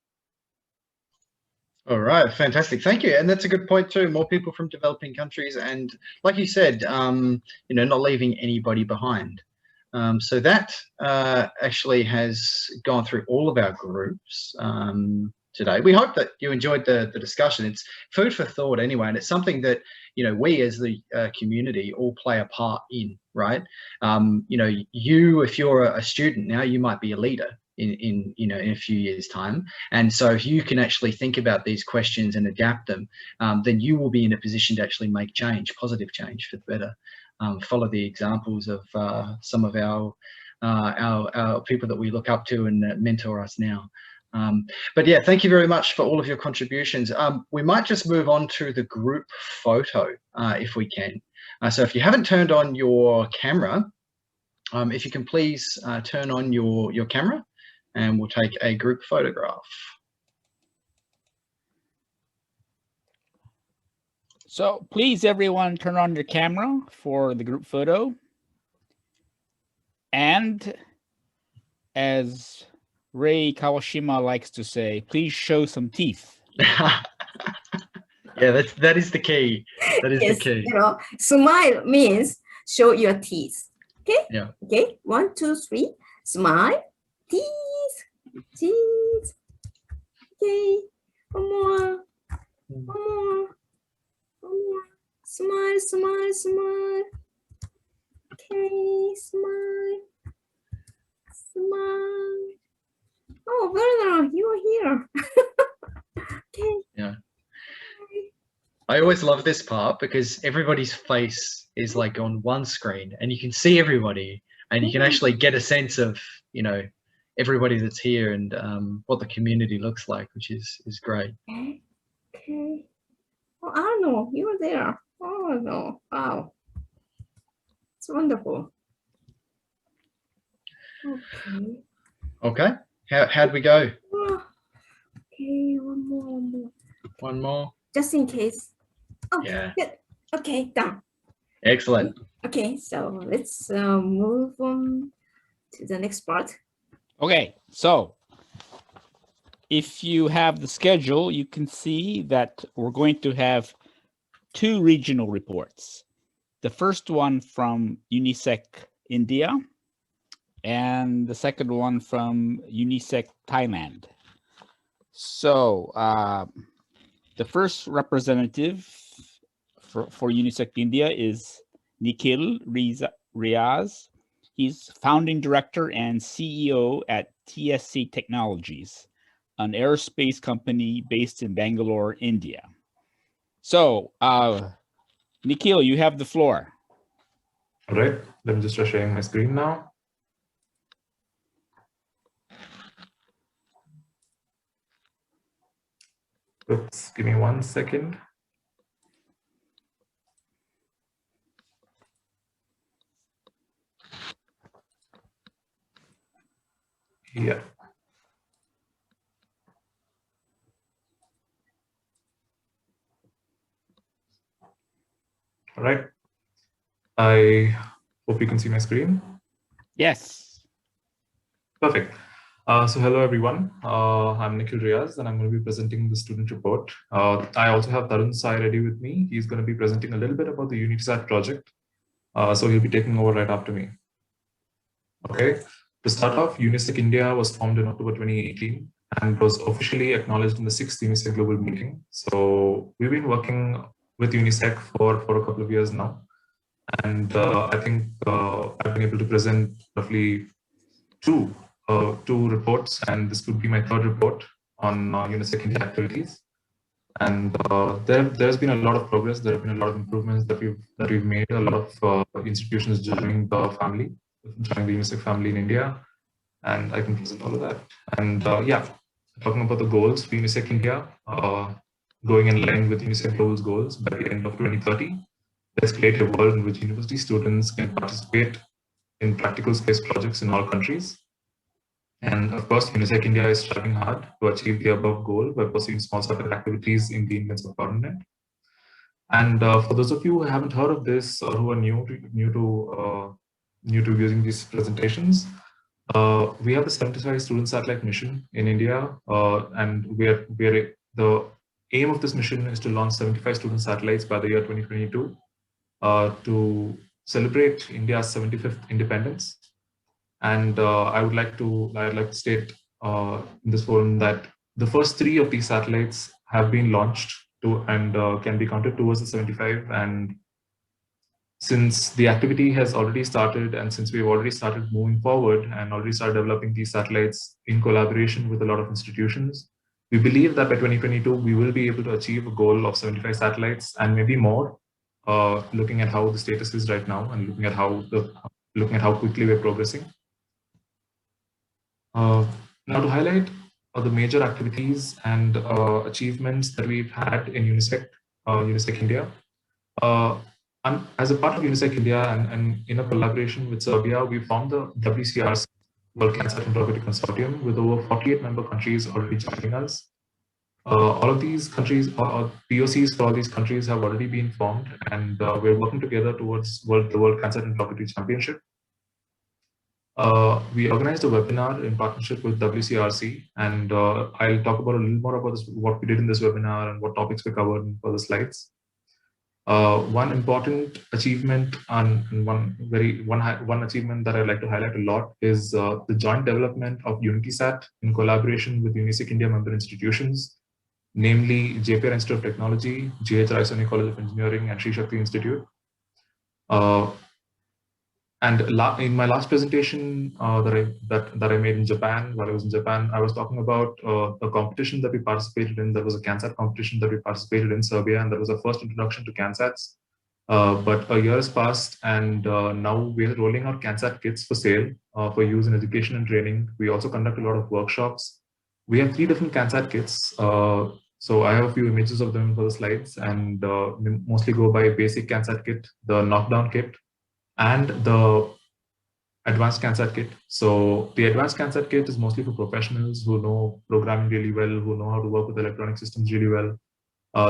All right, fantastic. Thank you. And that's a good point too. More people from developing countries, and like you said, you know, not leaving anybody behind. So that actually has gone through all of our groups today. We hope that you enjoyed the discussion. It's food for thought anyway, and it's something that, you know, we as the community all play a part in, right? You know, if you're a student now, you might be a leader in you know, in a few years' time, and so if you can actually think about these questions and adapt them, then you will be in a position to actually make change, positive change for the better. Follow the examples of some of our people that we look up to and mentor us now. But yeah, thank you very much for all of your contributions. We might just move on to the group photo if we can. So if you haven't turned on your camera, if you can please turn on your camera, and we'll take a group photograph. So please, everyone, turn on your camera for the group photo. And as Ray Kawashima likes to say, please show some teeth. Yeah, that is the key. That is yes, the key. You know, smile means show your teeth. Okay. Yeah. Okay. 1, 2, 3. Smile. Teeth. Teeth. Okay. One more. One more. One more. Smile. Smile. Smile. Okay. Smile. Smile. Oh, Werner, you are here. Okay. Yeah. I always love this part because everybody's face is like on one screen and you can see everybody and you can actually get a sense of, you know, everybody that's here and what the community looks like, which is great. Okay. Okay. Oh, Arno, you were there. Oh, no. Wow. It's wonderful. Okay. Okay. How'd we go? Oh, okay, one more, one more. One more. Just in case. Oh, Yeah. good. Okay, done. Excellent. Okay, so let's move on to the next part. Okay, so if you have the schedule, you can see that we're going to have 2 regional reports. The first one from UNISEC India and the second one from UNISEC Thailand. So the first representative for UNISEC India is Nikhil Riaz. He's founding director and CEO at TSC Technologies, an aerospace company based in Bangalore, India. So, Nikhil, you have the floor. All right, let me just start sharing my screen now. Oops, give me 1 second. Yeah. All right. I hope you can see my screen. Yes. Perfect. So hello, everyone. I'm Nikhil Riaz, and I'm going to be presenting the student report. I also have Tarun Sai ready with me. He's going to be presenting a little bit about the UNISAT project. So he'll be taking over right after me. Okay. To start off, UNISEC India was formed in October 2018 and was officially acknowledged in the 6th UNISEC Global Meeting. So we've been working with UNISEC for a couple of years now. And I think I've been able to present roughly two reports, and this would be my 3rd report on UNISEC India activities. And there's been a lot of progress. There have been a lot of improvements that we've made. A lot of institutions joining the UNISEC family in India, and I can present all of that. And yeah, talking about the goals for UNISEC India, going in line with UNISEC Global's goals by the end of 2030. Let's create a world in which university students can participate in practical space projects in all countries. And of course, UNISEC India is striving hard to achieve the above goal by pursuing small satellite activities in the Indian subcontinent. And for those of you who haven't heard of this or who are new to using these presentations, we have the 75 student satellite mission in India, and the aim of this mission is to launch 75 student satellites by the year 2022 to celebrate India's 75th independence. And I'd like to state in this forum that the first 3 of these satellites have been launched and can be counted towards the 75. And since the activity has already started, and since we've already started moving forward and already started developing these satellites in collaboration with a lot of institutions, we believe that by 2022, we will be able to achieve a goal of 75 satellites and maybe more, looking at how the status is right now and looking at how quickly we're progressing. Now to highlight the major activities and achievements that we've had in UNISEC India. As a part of UNISEC India and in a collaboration with Serbia, we formed the WCRC, World Cancer Interoperability Consortium, with over 48 member countries already joining us. All of these countries, POCs for all these countries have already been formed, and we're working together towards the World Cancer Interoperability Championship. We organized a webinar in partnership with WCRC, and I'll talk about a little more about what we did in this webinar and what topics we covered in further slides. One important achievement and one achievement that I'd like to highlight a lot is the joint development of UnitySat in collaboration with UNISEC India member institutions, namely JPR Institute of Technology, GH Raisoni College of Engineering, and Sri Shakti Institute. And in my last presentation that I made in Japan, while I was in Japan, I was talking about a competition that we participated in. There was a CANSAT competition that we participated in Serbia, and that was our first introduction to CANSATs. But a year has passed, and now we're rolling out CANSAT kits for sale for use in education and training. We also conduct a lot of workshops. We have 3 different CANSAT kits. So I have a few images of them for the slides, and mostly go by basic CANSAT kit, the knockdown kit, and the advanced CANSAT kit. So the advanced CANSAT kit is mostly for professionals who know programming really well, who know how to work with electronic systems really well.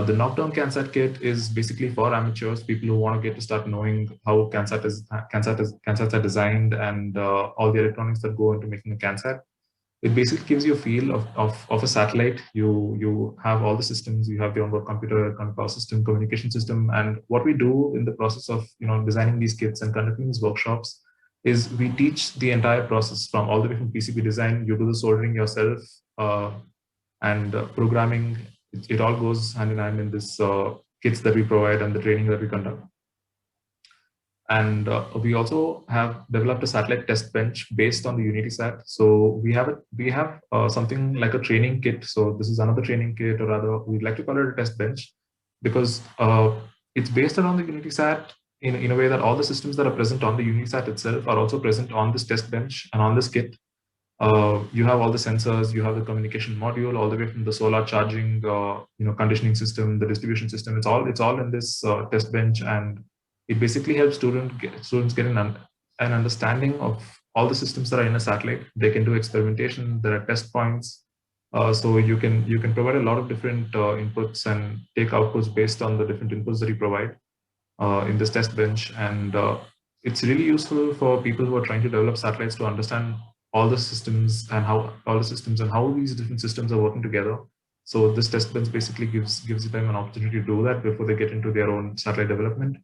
The knockdown CANSAT kit is basically for amateurs, people who want to get to start knowing how CANSATs are designed and all the electronics that go into making a CANSAT. It basically gives you a feel of a satellite. You have all the systems. You have the onboard computer, power system, communication system, and what we do in the process of designing these kits and conducting these workshops is we teach the entire process from all the way from PCB design. You do the soldering yourself and programming. It all goes hand in hand in this kits that we provide and the training that we conduct. And we also have developed a satellite test bench based on the UnitySat. So we have something like a training kit. So this is another training kit, or rather, we'd like to call it a test bench, because it's based around the UnitySat in a way that all the systems that are present on the UnitySat itself are also present on this test bench and on this kit. You have all the sensors, you have the communication module, all the way from the solar charging, conditioning system, the distribution system. It's all in this test bench, and it basically helps students get an understanding of all the systems that are in a satellite. They can do experimentation. There are test points, so you can provide a lot of different inputs and take outputs based on the different inputs that you provide in this test bench. And it's really useful for people who are trying to develop satellites to understand all the systems and how these different systems are working together. So this test bench basically gives them an opportunity to do that before they get into their own satellite development.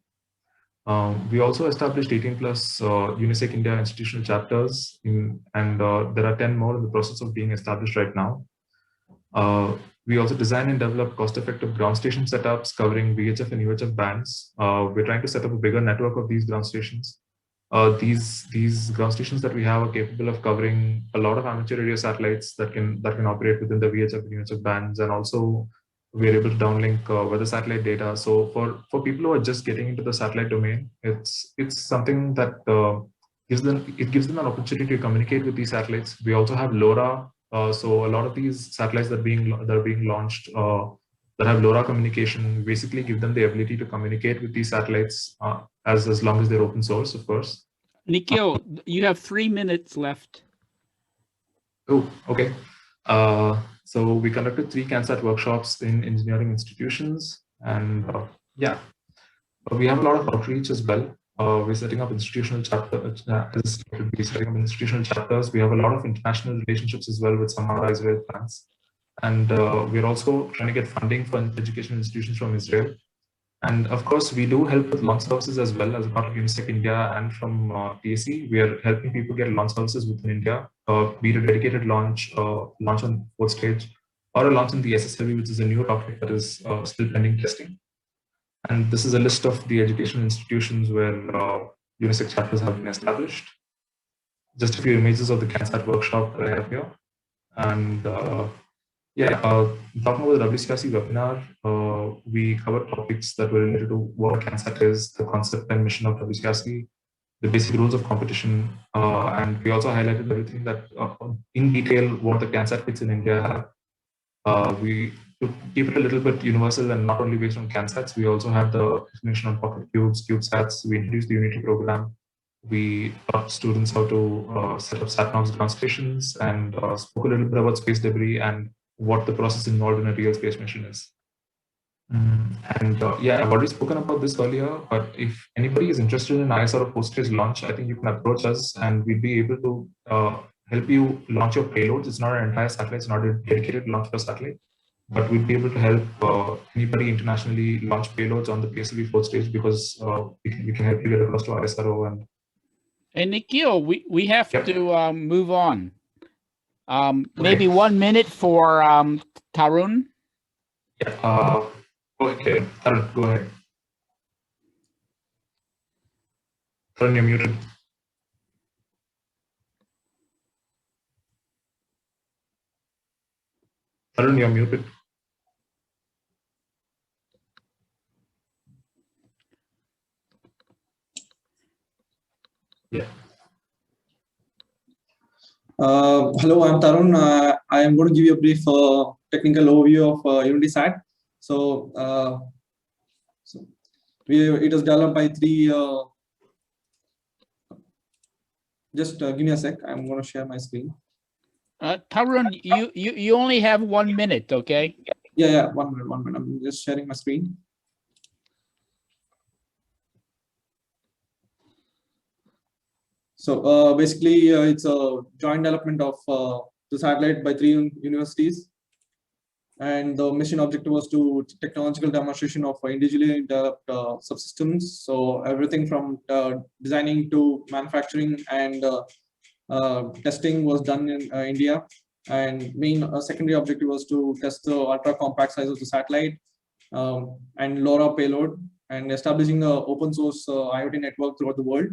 We also established 18 plus UNISEC India institutional chapters, and there are 10 more in the process of being established right now. We also design and develop cost-effective ground station setups covering VHF and UHF bands. We're trying to set up a bigger network of these ground stations. These ground stations that we have are capable of covering a lot of amateur radio satellites that can operate within the VHF and UHF bands, and also we're able to downlink weather satellite data. So for people who are just getting into the satellite domain, it's something that gives them an opportunity to communicate with these satellites. We also have LoRa. So a lot of these satellites that are being launched that have LoRa communication basically give them the ability to communicate with these satellites as long as they're open source, of course. Nikhil, you have 3 minutes left. Oh, okay. So we conducted 3 CANSAT workshops in engineering institutions, and yeah, we have a lot of outreach as well. We're setting up institutional chapters. We're setting up institutional chapters. We have a lot of international relationships as well with some other Israel plants, and we're also trying to get funding for educational institutions from Israel. And of course, we do help with launch services as well as a part of UNISEC India and from TAC. We are helping people get launch services within India, be it a dedicated launch, launch on 4th stage, or a launch in the SSLV, which is a new rocket that is still pending testing. And this is a list of the educational institutions where UNISEC chapters have been established. Just a few images of the CANSAT workshop that I have here. And yeah, talking about the WCRC webinar, we covered topics that were related to what CANSAT is, the concept and mission of WCRC, the basic rules of competition, and we also highlighted everything that in detail what the CANSAT kits in India have. We to keep it a little bit universal and not only based on CANSATs, we also have the information on pocket cubes, CubeSats. We introduced the Unity program. We taught students how to set up SatNOX ground stations and spoke a little bit about space debris and what the process involved in a real space mission is. And yeah, I've already spoken about this earlier, but if anybody is interested in ISR or post-stage launch, I think you can approach us and we'd be able to help you launch your payloads. It's not an entire satellite, it's not a dedicated launch for satellite, but we'd be able to help anybody internationally launch payloads on the PSLV 4th stage because we can help you get across to ISRO. And Nikhil, we have to move on. Maybe 1 minute for Tarun. Yeah. Okay, Tarun, go ahead. Tarun, you're muted. Tarun, you're muted. Yeah. Hello, I'm Tarun. I am going to give you a brief technical overview of UnitySat. It is developed by 3. Just give me a sec. I'm going to share my screen. Tarun, you only have 1 minute, okay? Yeah, 1 minute, 1 minute. I'm just sharing my screen. So basically, it's a joint development of the satellite by 3 universities. And the mission objective was to technological demonstration of individually developed subsystems. So everything from designing to manufacturing and testing was done in India. And main secondary objective was to test the ultra compact size of the satellite and LoRa payload and establishing the open source IoT network throughout the world.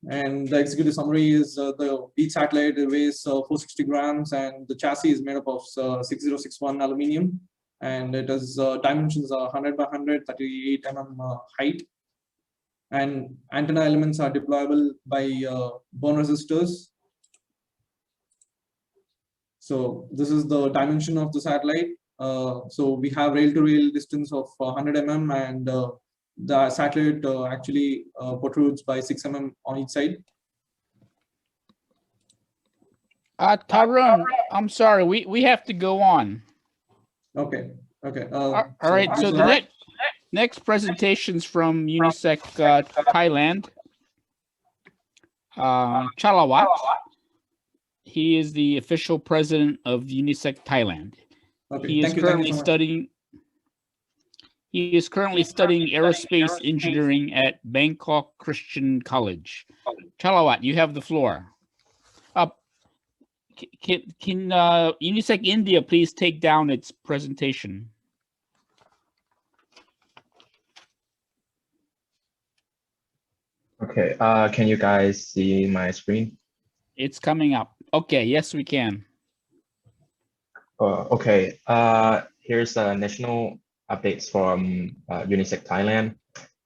And the executive summary is each satellite weighs 460 grams and the chassis is made up of 6061 aluminum, and it has dimensions are 100 by 100, 38 mm height, and antenna elements are deployable by burn resistors. So this is the dimension of the satellite. So we have rail-to-rail distance of 100 mm, and the satellite actually protrudes by 6 mm on each side. Tarun, I'm sorry, we have to go on. Okay. All right, so the next presentation's from UNISEC Thailand. Chalawat. He is the official president of UNISEC Thailand. Okay, he is currently studying aerospace engineering at Bangkok Christian College. Chalawat, you have the floor. Can UNISEC India please take down its presentation? Okay, can you guys see my screen? It's coming up. Okay, yes, we can. Okay, here's national updates from UNISEC Thailand.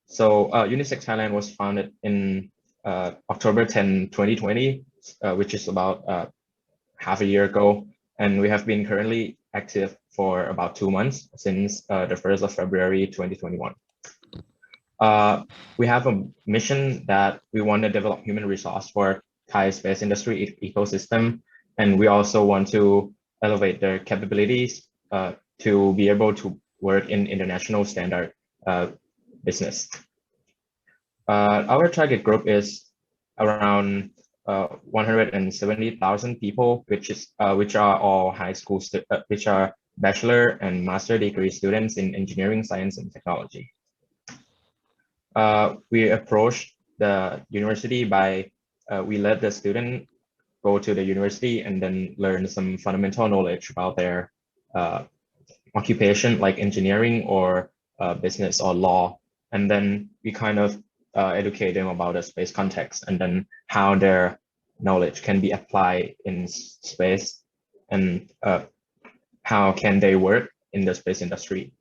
So UNISEC Thailand was founded in October 10, 2020, which is about half a year ago. And we have been currently active for about 2 months since the 1st of February, 2021. We have a mission that we want to develop human resource for Thai space industry ecosystem. And we also want to elevate their capabilities to be able to work in international standard business. Our target group is around 170,000 people, which are all high school, which are bachelor and master degree students in engineering, science, and technology. We approached the university by, we let the student go to the university and then learn some fundamental knowledge about their occupation, like engineering or business or law. And then we kind of educate them about the space context and then how their knowledge can be applied in space and how can they work in the space industry.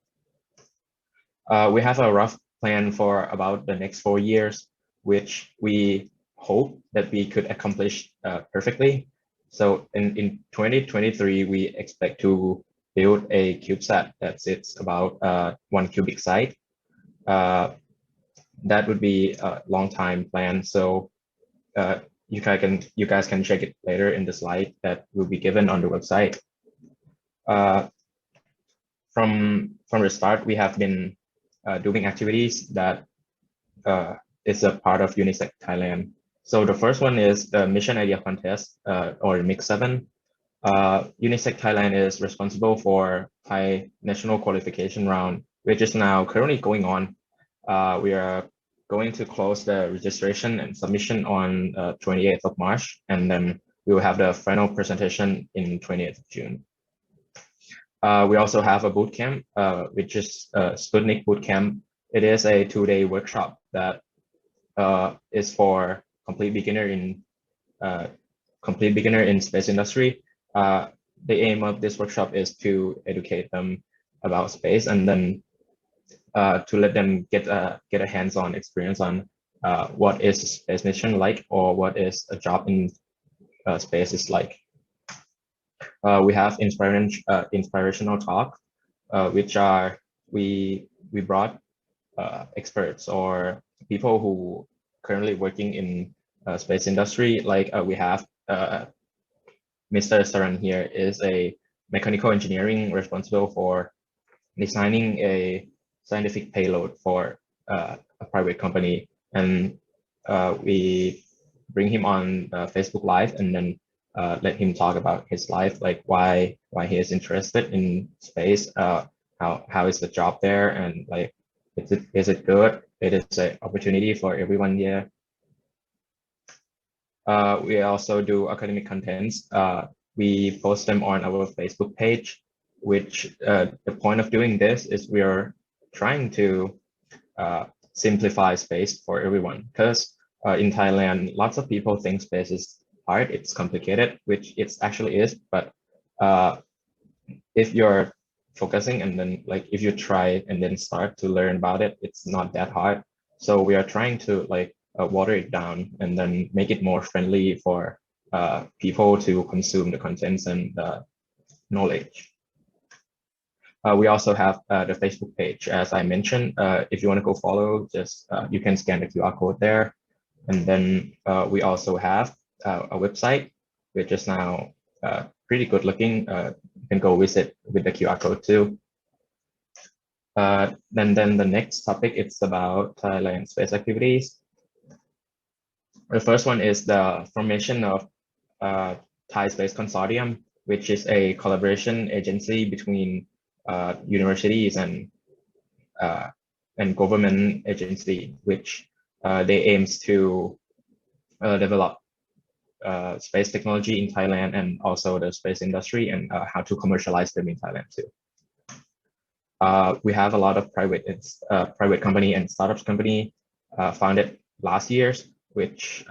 We have a rough plan for about the next 4 years, which we hope that we could accomplish perfectly. So in 2023, we expect to build a CubeSat that sits about 1 cubic site. That would be a long time plan. So you guys can check it later in the slide that will be given on the website. From the start, we have been doing activities that is a part of UNISEC Thailand. So the first one is the Mission Idea Contest or Mix 7. UNISEC Thailand is responsible for Thai National Qualification Round, which is now currently going on. We are going to close the registration and submission on 28th of March, and then we will have the final presentation in 20th of June. We also have a boot camp, which is Sputnik Boot Camp. It is a 2-day workshop that is for complete beginner in space industry. The aim of this workshop is to educate them about space and then to let them get a hands-on experience on what is a space mission like, or what is a job in space is like. We have inspirational talk, which are we brought experts or people who currently working in space industry. Like we have Mr. Saran here is a mechanical engineering responsible for designing a scientific payload for a private company, and we bring him on Facebook Live and then let him talk about his life, like why he is interested in space, how is the job there, and like is it good? It is an opportunity for everyone here. We also do academic contents. We post them on our Facebook page, which the point of doing this is we are trying to simplify space for everyone, because in Thailand, lots of people think space is hard, it's complicated, which it actually is. But if you're focusing and then like if you try and then start to learn about it, it's not that hard. So we are trying to like water it down and then make it more friendly for people to consume the contents and knowledge. We also have the Facebook page, as I mentioned. If you want to go follow, just you can scan the QR code there. And then we also have a website, which is now pretty good looking. You can go visit with the QR code too. Then the next topic, it's about Thailand space activities. The first one is the formation of Thai Space Consortium, which is a collaboration agency between universities and government agency, which they aims to develop space technology in Thailand and also the space industry and how to commercialize them in Thailand too. We have a lot of private company and startups company founded last years, which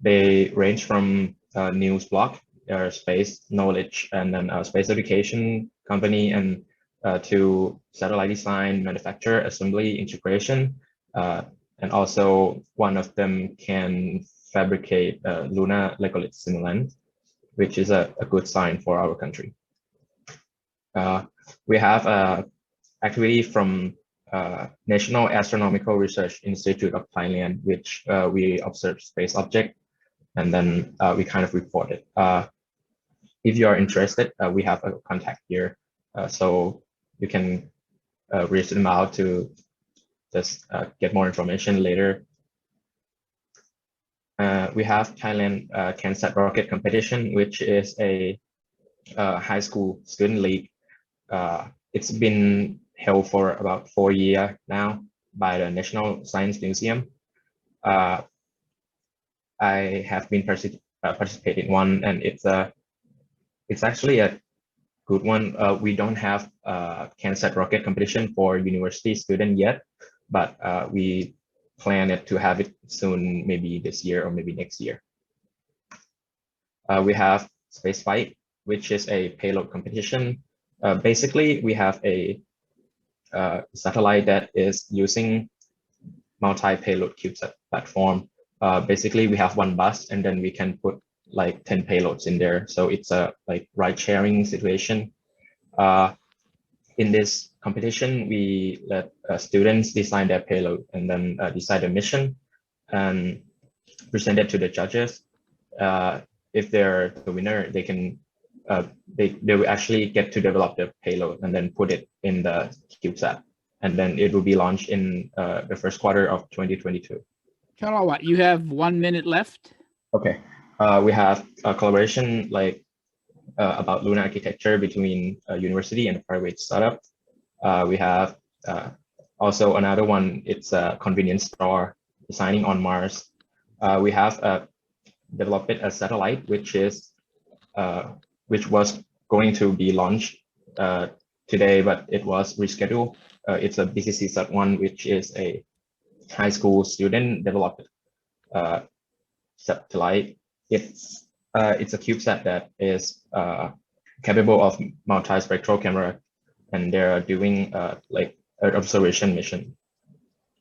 they range from news blog, space knowledge, and then space education company, and to satellite design, manufacture, assembly, integration, and also one of them can fabricate lunar regolith simulant, which is a good sign for our country. We have activity from National Astronomical Research Institute of Thailand, which we observe space object. and then we kind of report it. If you are interested, we have a contact here, so you can reach them out to just get more information later. We have Thailand CanSat Rocket Competition, which is a high school student league. It's been held for about 4 years now by the National Science Museum. I have been participating in one, and it's actually a good one. We don't have CanSat Rocket Competition for university student yet, but we plan it to have it soon, maybe this year or maybe next year. We have Space Fight, which is a payload competition. Basically, we have a satellite that is using multi-payload CubeSat platform. Basically, we have one bus, and then we can put like 10 payloads in there. So it's a like ride-sharing situation. In this competition, we let students design their payload and then decide a mission and present it to the judges. If they're the winner, they can they will actually get to develop the payload and then put it in the CubeSat, and then it will be launched in the first quarter of 2022. Charawat, you have 1 minute left. Okay. We have a collaboration like about lunar architecture between a university and a private startup. We have also another one. It's a convenience store designing on Mars. We have developed a satellite which was going to be launched today, but it was rescheduled. It's a BCC-SAT-1, which is a high school student developed satellite. It's a CubeSat that is capable of multi-spectral camera, and they're doing like Earth observation mission.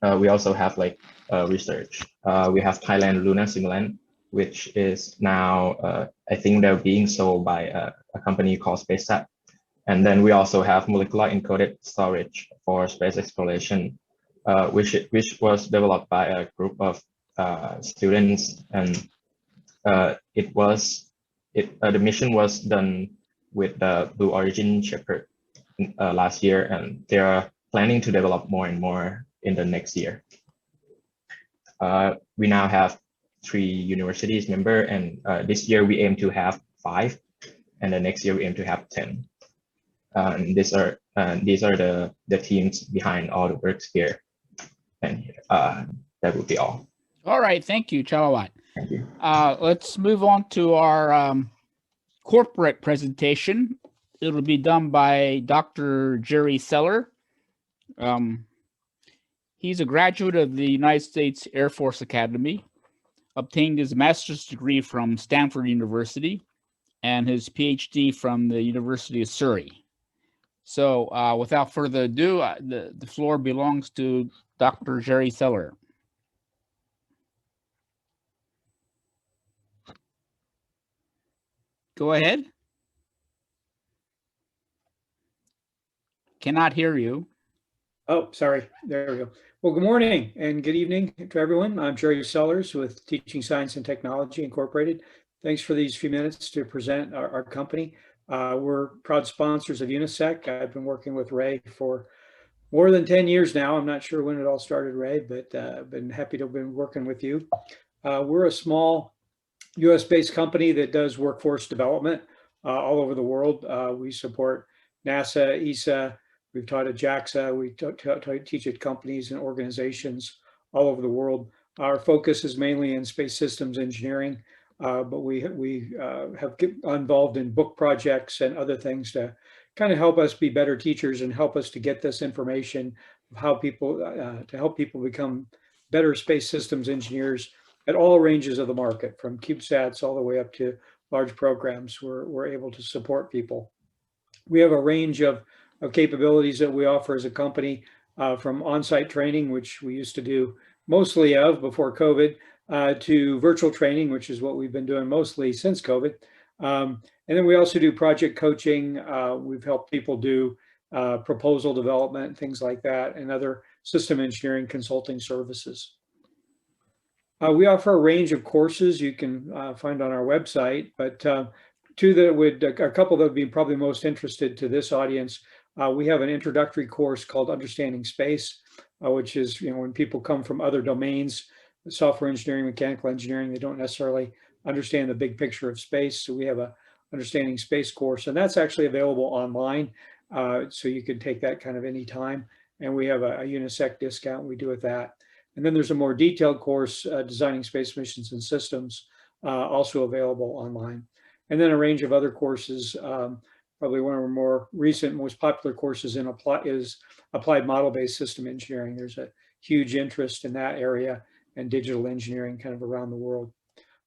We also have like research. We have Thailand Lunar Simulant, which is now I think they're being sold by a company called SpaceSat. And then we also have molecular encoded storage for space exploration, which was developed by a group of students, and the mission was done with the Blue Origin Shepherd last year, and they are planning to develop more and more in the next year. We now have 3 universities member, and this year we aim to have 5, and the next year we aim to have 10. And these are the teams behind all the works here, and that would be all. All right, thank you, Charawat. Thank you. Let's move on to our corporate presentation. It'll be done by Dr. Jerry Seller. He's a graduate of the United States Air Force Academy, obtained his master's degree from Stanford University, and his PhD from the University of Surrey. So without further ado, the floor belongs to Dr. Jerry Seller. Go ahead. Cannot hear you. Oh, sorry. There we go. Well, good morning and good evening to everyone. I'm Jerry Sellers with Teaching Science and Technology Incorporated. Thanks for these few minutes to present our company. We're proud sponsors of UNISEC. I've been working with Ray for more than 10 years now. I'm not sure when it all started, Ray, but I've been happy to have been working with you. We're a small US-based company that does workforce development all over the world. We support NASA, ESA, we've taught at JAXA, we teach at companies and organizations all over the world. Our focus is mainly in space systems engineering, but we have get involved in book projects and other things to kind of help us be better teachers and help us to get this information of how people, to help people become better space systems engineers at all ranges of the market, from CubeSats all the way up to large programs. We're able to support people. We have a range of capabilities that we offer as a company, from on-site training, which we used to do mostly of before COVID, to virtual training, which is what we've been doing mostly since COVID. And then we also do project coaching. We've helped people do proposal development, things like that, and other system engineering consulting services. We offer a range of courses you can find on our website, but two that would, a couple that would be probably most interested to this audience. We have an introductory course called Understanding Space, which is, when people come from other domains, software engineering, mechanical engineering, they don't necessarily understand the big picture of space. So we have a Understanding Space course, and that's actually available online. So you can take that kind of anytime. And we have a UNISEC discount we do with that. And then there's a more detailed course, Designing Space Missions and Systems, also available online. And then a range of other courses. Probably one of our more recent, most popular courses is Applied Model-Based System Engineering. There's a huge interest in that area and digital engineering kind of around the world.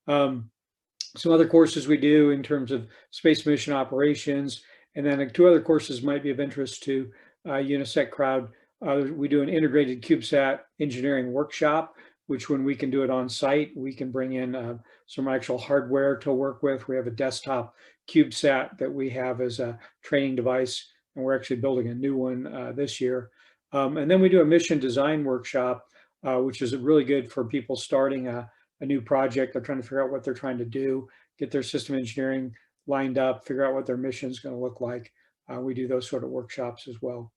Some other courses we do in terms of space mission operations, and then two other courses might be of interest to UNISEC crowd. We do an integrated CubeSat engineering workshop, which when we can do it on site, we can bring in some actual hardware to work with. We have a desktop CubeSat that we have as a training device, and we're actually building a new one this year. And then we do a mission design workshop, which is really good for people starting a new project. They're trying to figure out what they're trying to do, get their system engineering lined up, figure out what their mission is going to look like. We do those sort of workshops as well.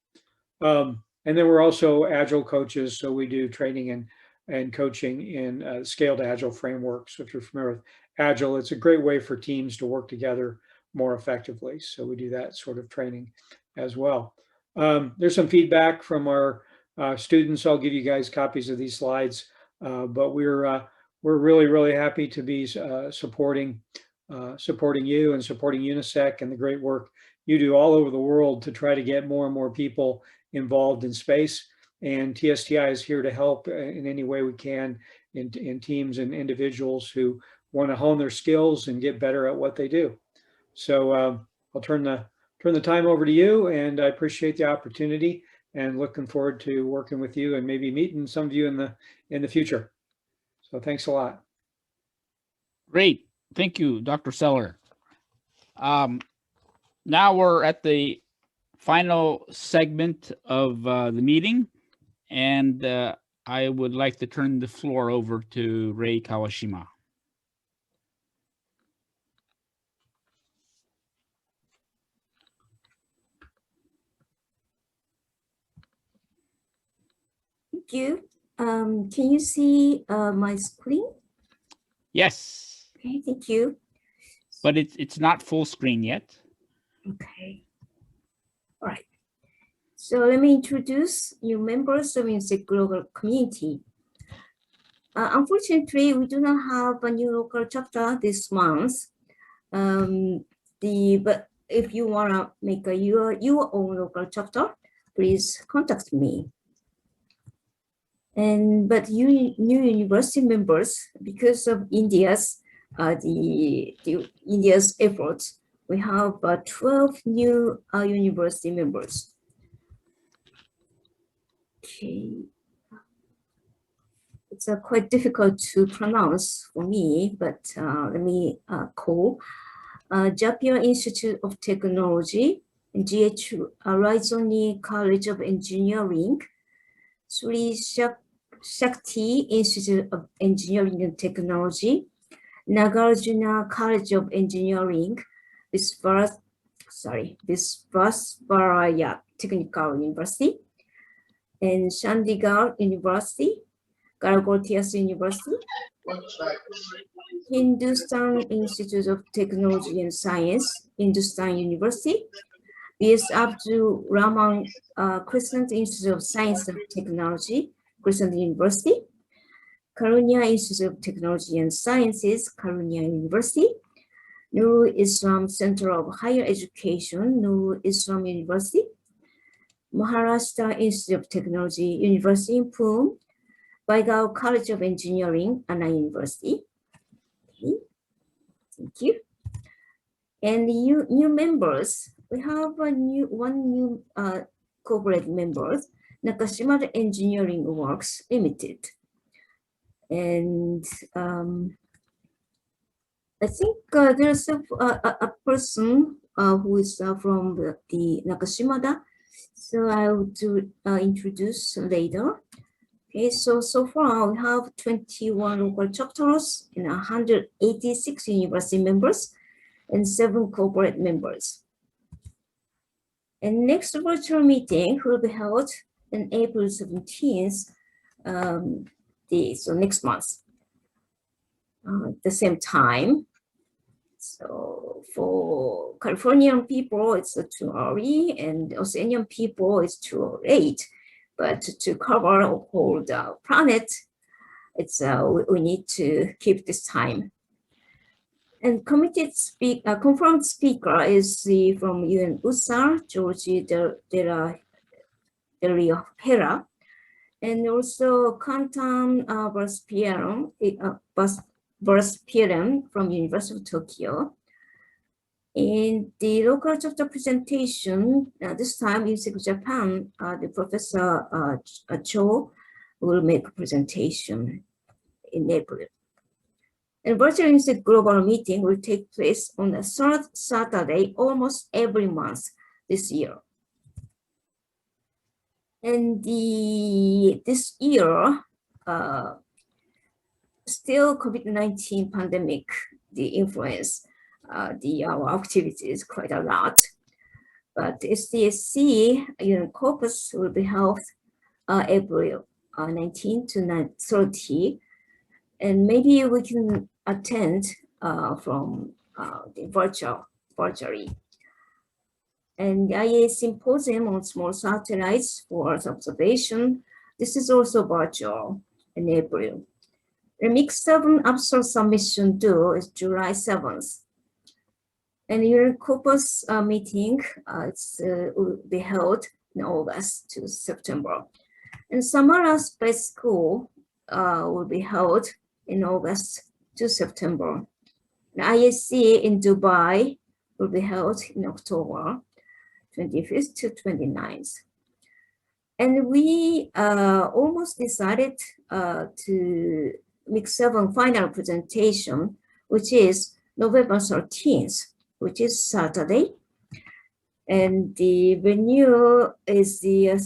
And then we're also Agile coaches, so we do training and coaching in scaled Agile frameworks. So if you're familiar with Agile, it's a great way for teams to work together more effectively. So we do that sort of training as well. There's some feedback from our students. I'll give you guys copies of these slides, but we're really, really happy to be supporting you and supporting UNISEC and the great work you do all over the world to try to get more and more people involved in space. And TSTI is here to help in any way we can in teams and individuals who want to hone their skills and get better at what they do. So I'll turn the time over to you, and I appreciate the opportunity and looking forward to working with you and maybe meeting some of you in the future. So thanks a lot. Great. Thank you, Dr. Seller. Now we're at the final segment of the meeting, and I would like to turn the floor over to Ray Kawashima. Thank you. Can you see my screen? Yes. Okay, thank you. But it's not full screen yet. Okay. All right. So let me introduce new members of UNISEC global community. Unfortunately, we do not have a new local chapter this month. But if you want to make your own local chapter, please contact me. But new university members, because of India's India's efforts, we have 12 new university members. Okay, it's quite difficult to pronounce for me, but let me call Japan Institute of Technology, GH Raizoni College of Engineering, Sri Shakti Institute of Engineering and Technology, Nagarjuna College of Engineering, Visvasvaraya Technical University, and Chandigarh University, Galgotias University, Hindustan Institute of Technology and Science, Hindustan University, B.S. Abdul Rahman Crescent Institute of Science and Technology, Crescent University, Karunia Institute of Technology and Sciences, Karunia University, Nurul Islam Center of Higher Education, Nurul Islam University, Maharashtra Institute of Technology, University in Pune, Vaigaon College of Engineering, Anna University. Okay. Thank you. And new members, we have one new corporate member, Nakashima Engineering Works Limited. And I think there's a person who is from the Nakashimada, so I will introduce later. Okay, so far we have 21 local chapters and 186 university members and 7 corporate members. And next virtual meeting will be held on April 17th, so next month, at the same time. So for Californian people, it's too early, and Oceanian people, it's too late. But to cover the whole planet, it's we need to keep this time. And confirmed speaker is from UNIGLO, George de la Hera, and also Kantan Verspierum from University of Tokyo. In the local chapter presentation, this time in Japan, the Professor Cho will make a presentation in April. And virtual UNISEC global meeting will take place on the third Saturday almost every month this year. And this year, still COVID-19 pandemic, the influence, our activities quite a lot. But SDSC Corpus will be held April 19 to 30, and maybe we can attend from the virtually. And the IA Symposium on Small Satellites for Earth Observation, this is also virtual in April. The Mix 7 abstract submission due is July 7th. And your Corpus meeting will be held in August to September. And Samara Space School will be held in August to September. The ISC in Dubai will be held in October 25th to 29th. And we almost decided to Mix 7 final presentation, which is November 13th, which is Saturday. And the venue is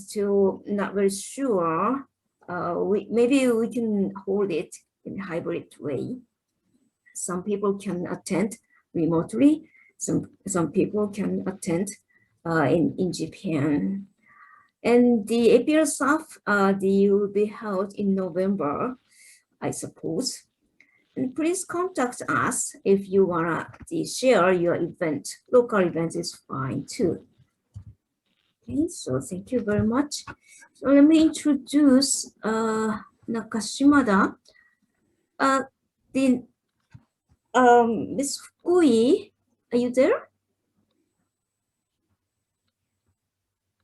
still not very sure. Maybe we can hold it in a hybrid way. Some people can attend remotely. Some people can attend in Japan. And the April stuff, they will be held in November, I suppose. And please contact us if you wanna share your event. Local event is fine too. Okay, so thank you very much. So let me introduce Nakashimada. Ms. Fukui, are you there?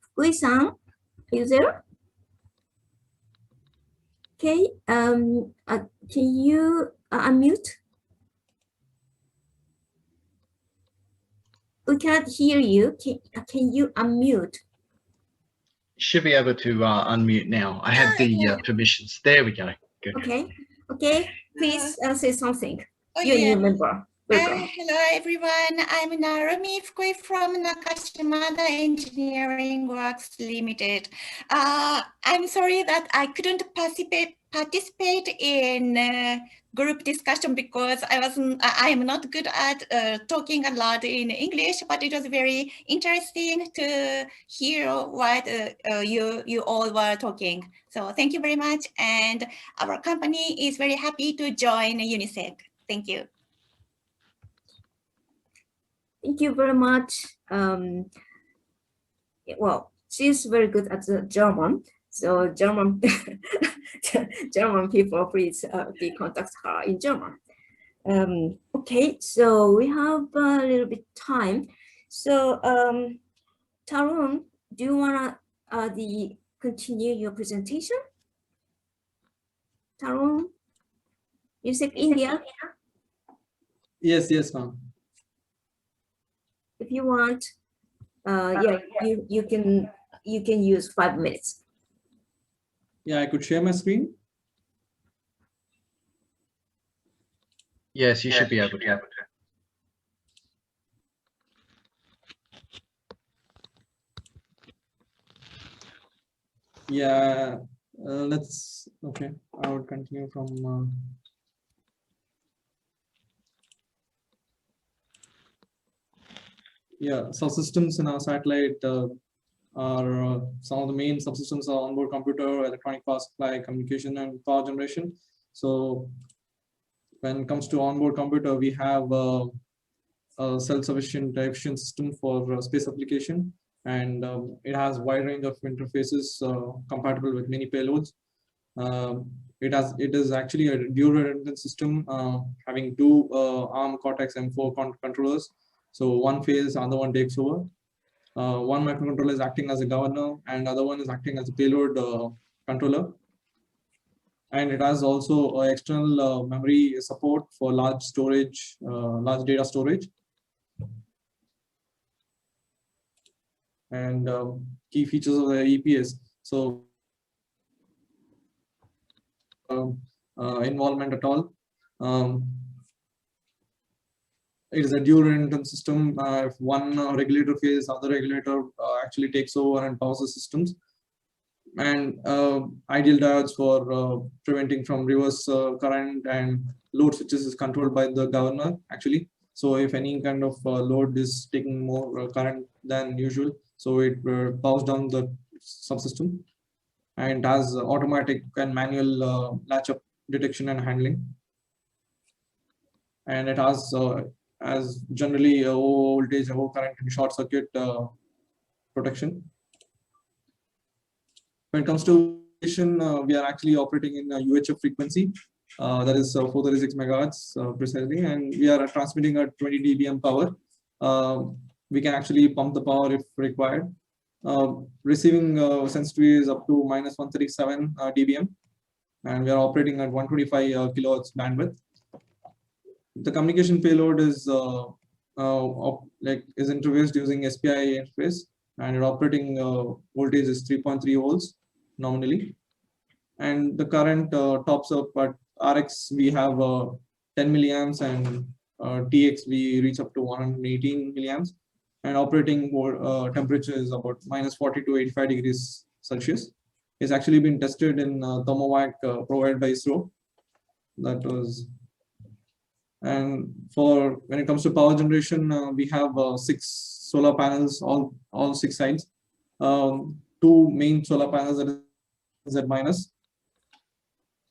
Fukui-san, are you there? Okay, can you unmute? We cannot hear you. Can you unmute? Should be able to unmute now. I had the permissions. There we go. Good. Okay. Please say something. Oh, You yeah. remember. Hello, everyone. I'm Narumi Fukui from Nakashimada Engineering Works Limited. I'm sorry that I couldn't participate in group discussion because I'm not good at talking a lot in English, but it was very interesting to hear what you all were talking. So thank you very much. And our company is very happy to join UNISEC. Thank you. Thank you very much. Well, she's very good at the German. So German people, please contact her in German. Okay, so we have a little bit time. So Tarun, do you wanna continue your presentation? Tarun, you said India. Yes, ma'am. If you want, yeah, you can use 5 minutes. Yeah, I could share my screen. Yes, you should be able to. Yeah, Okay, I would continue from. Yeah, subsystems in our satellite are some of the main subsystems are onboard computer, electronic power supply, communication, and power generation. So when it comes to onboard computer, we have a self-sufficient efficient system for space application, and it has wide range of interfaces compatible with many payloads. It is actually a dual redundant system having two ARM Cortex M4 controllers. So one fails, other one takes over. One microcontroller is acting as a governor, and other one is acting as a payload controller. And it has also external memory support for large storage, large data storage. And key features of the EPS. So involvement at all. It is a dual redundant system. If one regulator fails, other regulator actually takes over and powers the systems. And ideal diodes for preventing from reverse current, and load switches is controlled by the governor actually. So if any kind of load is taking more current than usual, so it powers down the subsystem, and has automatic and manual latch up detection and handling. And it has generally low voltage, low current, and short circuit protection. When it comes to we are actually operating in a UHF frequency, that is 436 megahertz precisely, and we are transmitting at 20 dBm power. We can actually pump the power if required. Receiving sensitivity is up to minus 137 dBm, and we are operating at 125 kilohertz bandwidth. The communication payload is interfaced using SPI interface, and its operating voltage is 3.3 volts nominally. And the current tops up at RX we have 10 milliamps, and TX we reach up to 118 milliamps, and operating temperature is about minus 40 to 85 degrees Celsius. It's actually been tested in thermovac provided by ISRO. That was. And for when it comes to power generation, we have 6 solar panels, all 6 sides. 2 main solar panels, that is Z minus.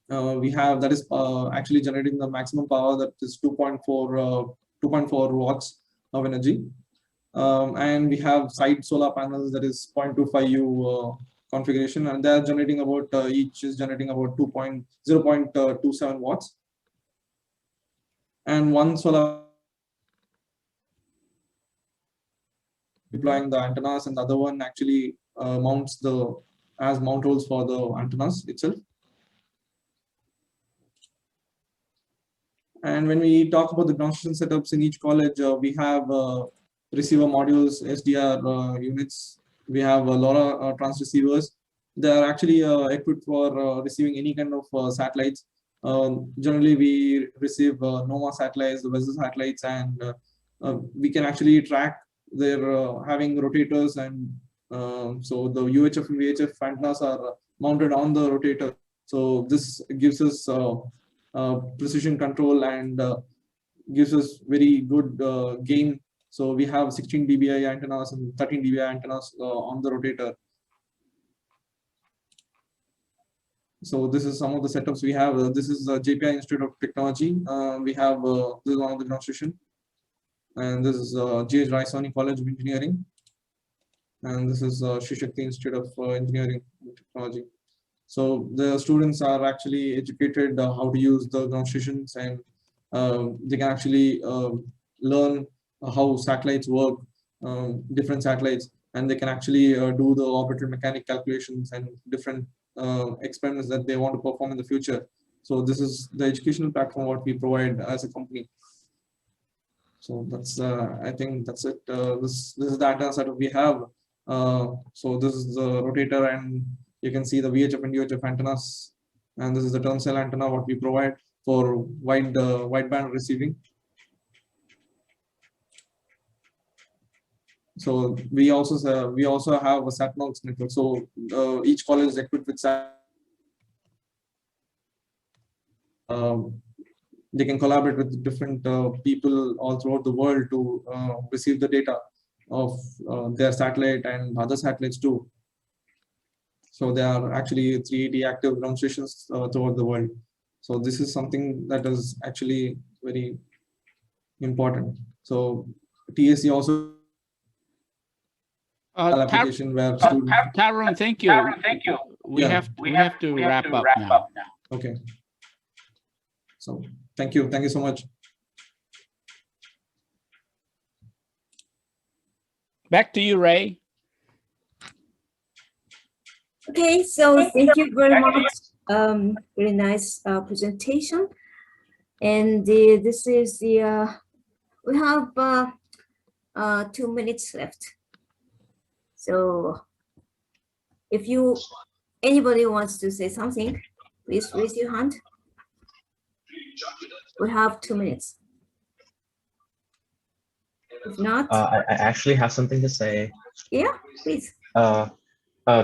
We have that is actually generating the maximum power, that is 2.4 watts of energy. And we have side solar panels, that is 0.25 U configuration, and they are generating about each is generating about 0.27 watts. And one solar deploying the antennas, and the other one actually mounts as mount holes for the antennas itself. And when we talk about the ground station setups in each college, we have receiver modules, SDR units. We have LoRa transceivers. They are actually equipped for receiving any kind of satellites. Generally, we receive NOMA satellites, the VESA satellites, and we can actually track their having rotators, and so the UHF and VHF antennas are mounted on the rotator. So this gives us precision control and gives us very good gain. So we have 16 dBi antennas and 13 dBi antennas on the rotator. So this is some of the setups we have. This is JPI Institute of Technology. We have this is one of the ground station, and this is G.H. Raisoni College of Engineering, and this is Shri Shakti Institute of Engineering and Technology. So the students are actually educated how to use the ground stations, and they can actually learn how satellites work, different satellites, and they can actually do the orbital mechanic calculations and different experiments that they want to perform in the future. So this is the educational platform what we provide as a company. So that's I think that's it. This is the antenna setup we have. So this is the rotator, and you can see the VHF and UHF antennas, and this is the term cell antenna what we provide for wideband receiving. So we also have a SatMounts network. So each college is equipped with they can collaborate with different people all throughout the world to receive the data of their satellite and other satellites too. So there are actually 380 active ground stations throughout the world. So this is something that is actually very important. So TSC also application where students. Tyrone, thank you. We have to wrap up now. Okay. So thank you so much. Back to you, Ray. Okay, so thank you very much. Very nice presentation. And this is the, we have 2 minutes left. So if anybody wants to say something, please raise your hand. We have 2 minutes. If not, I actually have something to say. Yeah, please.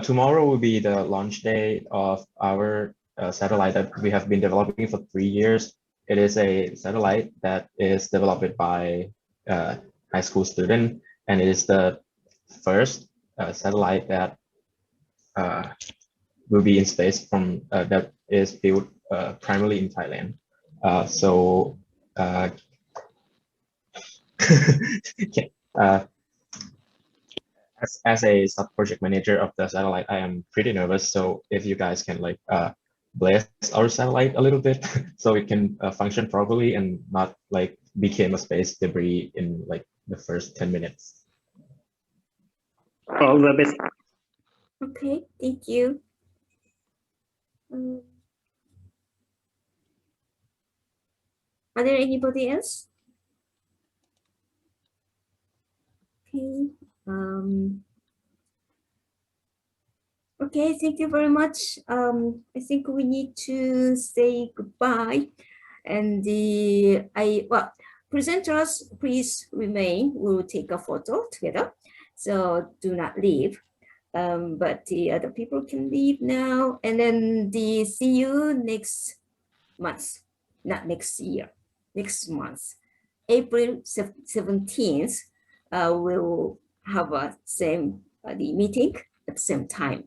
Tomorrow will be the launch day of our satellite that we have been developing for 3 years. It is a satellite that is developed by a high school student, and it is the first satellite that will be in space from that is built primarily in Thailand. As a sub project manager of the satellite, I am pretty nervous. So if you guys can like bless our satellite a little bit so it can function properly and not like become a space debris in like the first 10 minutes. All the best. Okay, thank you. Are there anybody else? Okay. Okay, thank you very much. I think we need to say goodbye. And presenters, please remain. We will take a photo together. So do not leave. But the other people can leave now. And then see you next month, not next year, next month. April 17th, we'll have the meeting at the same time.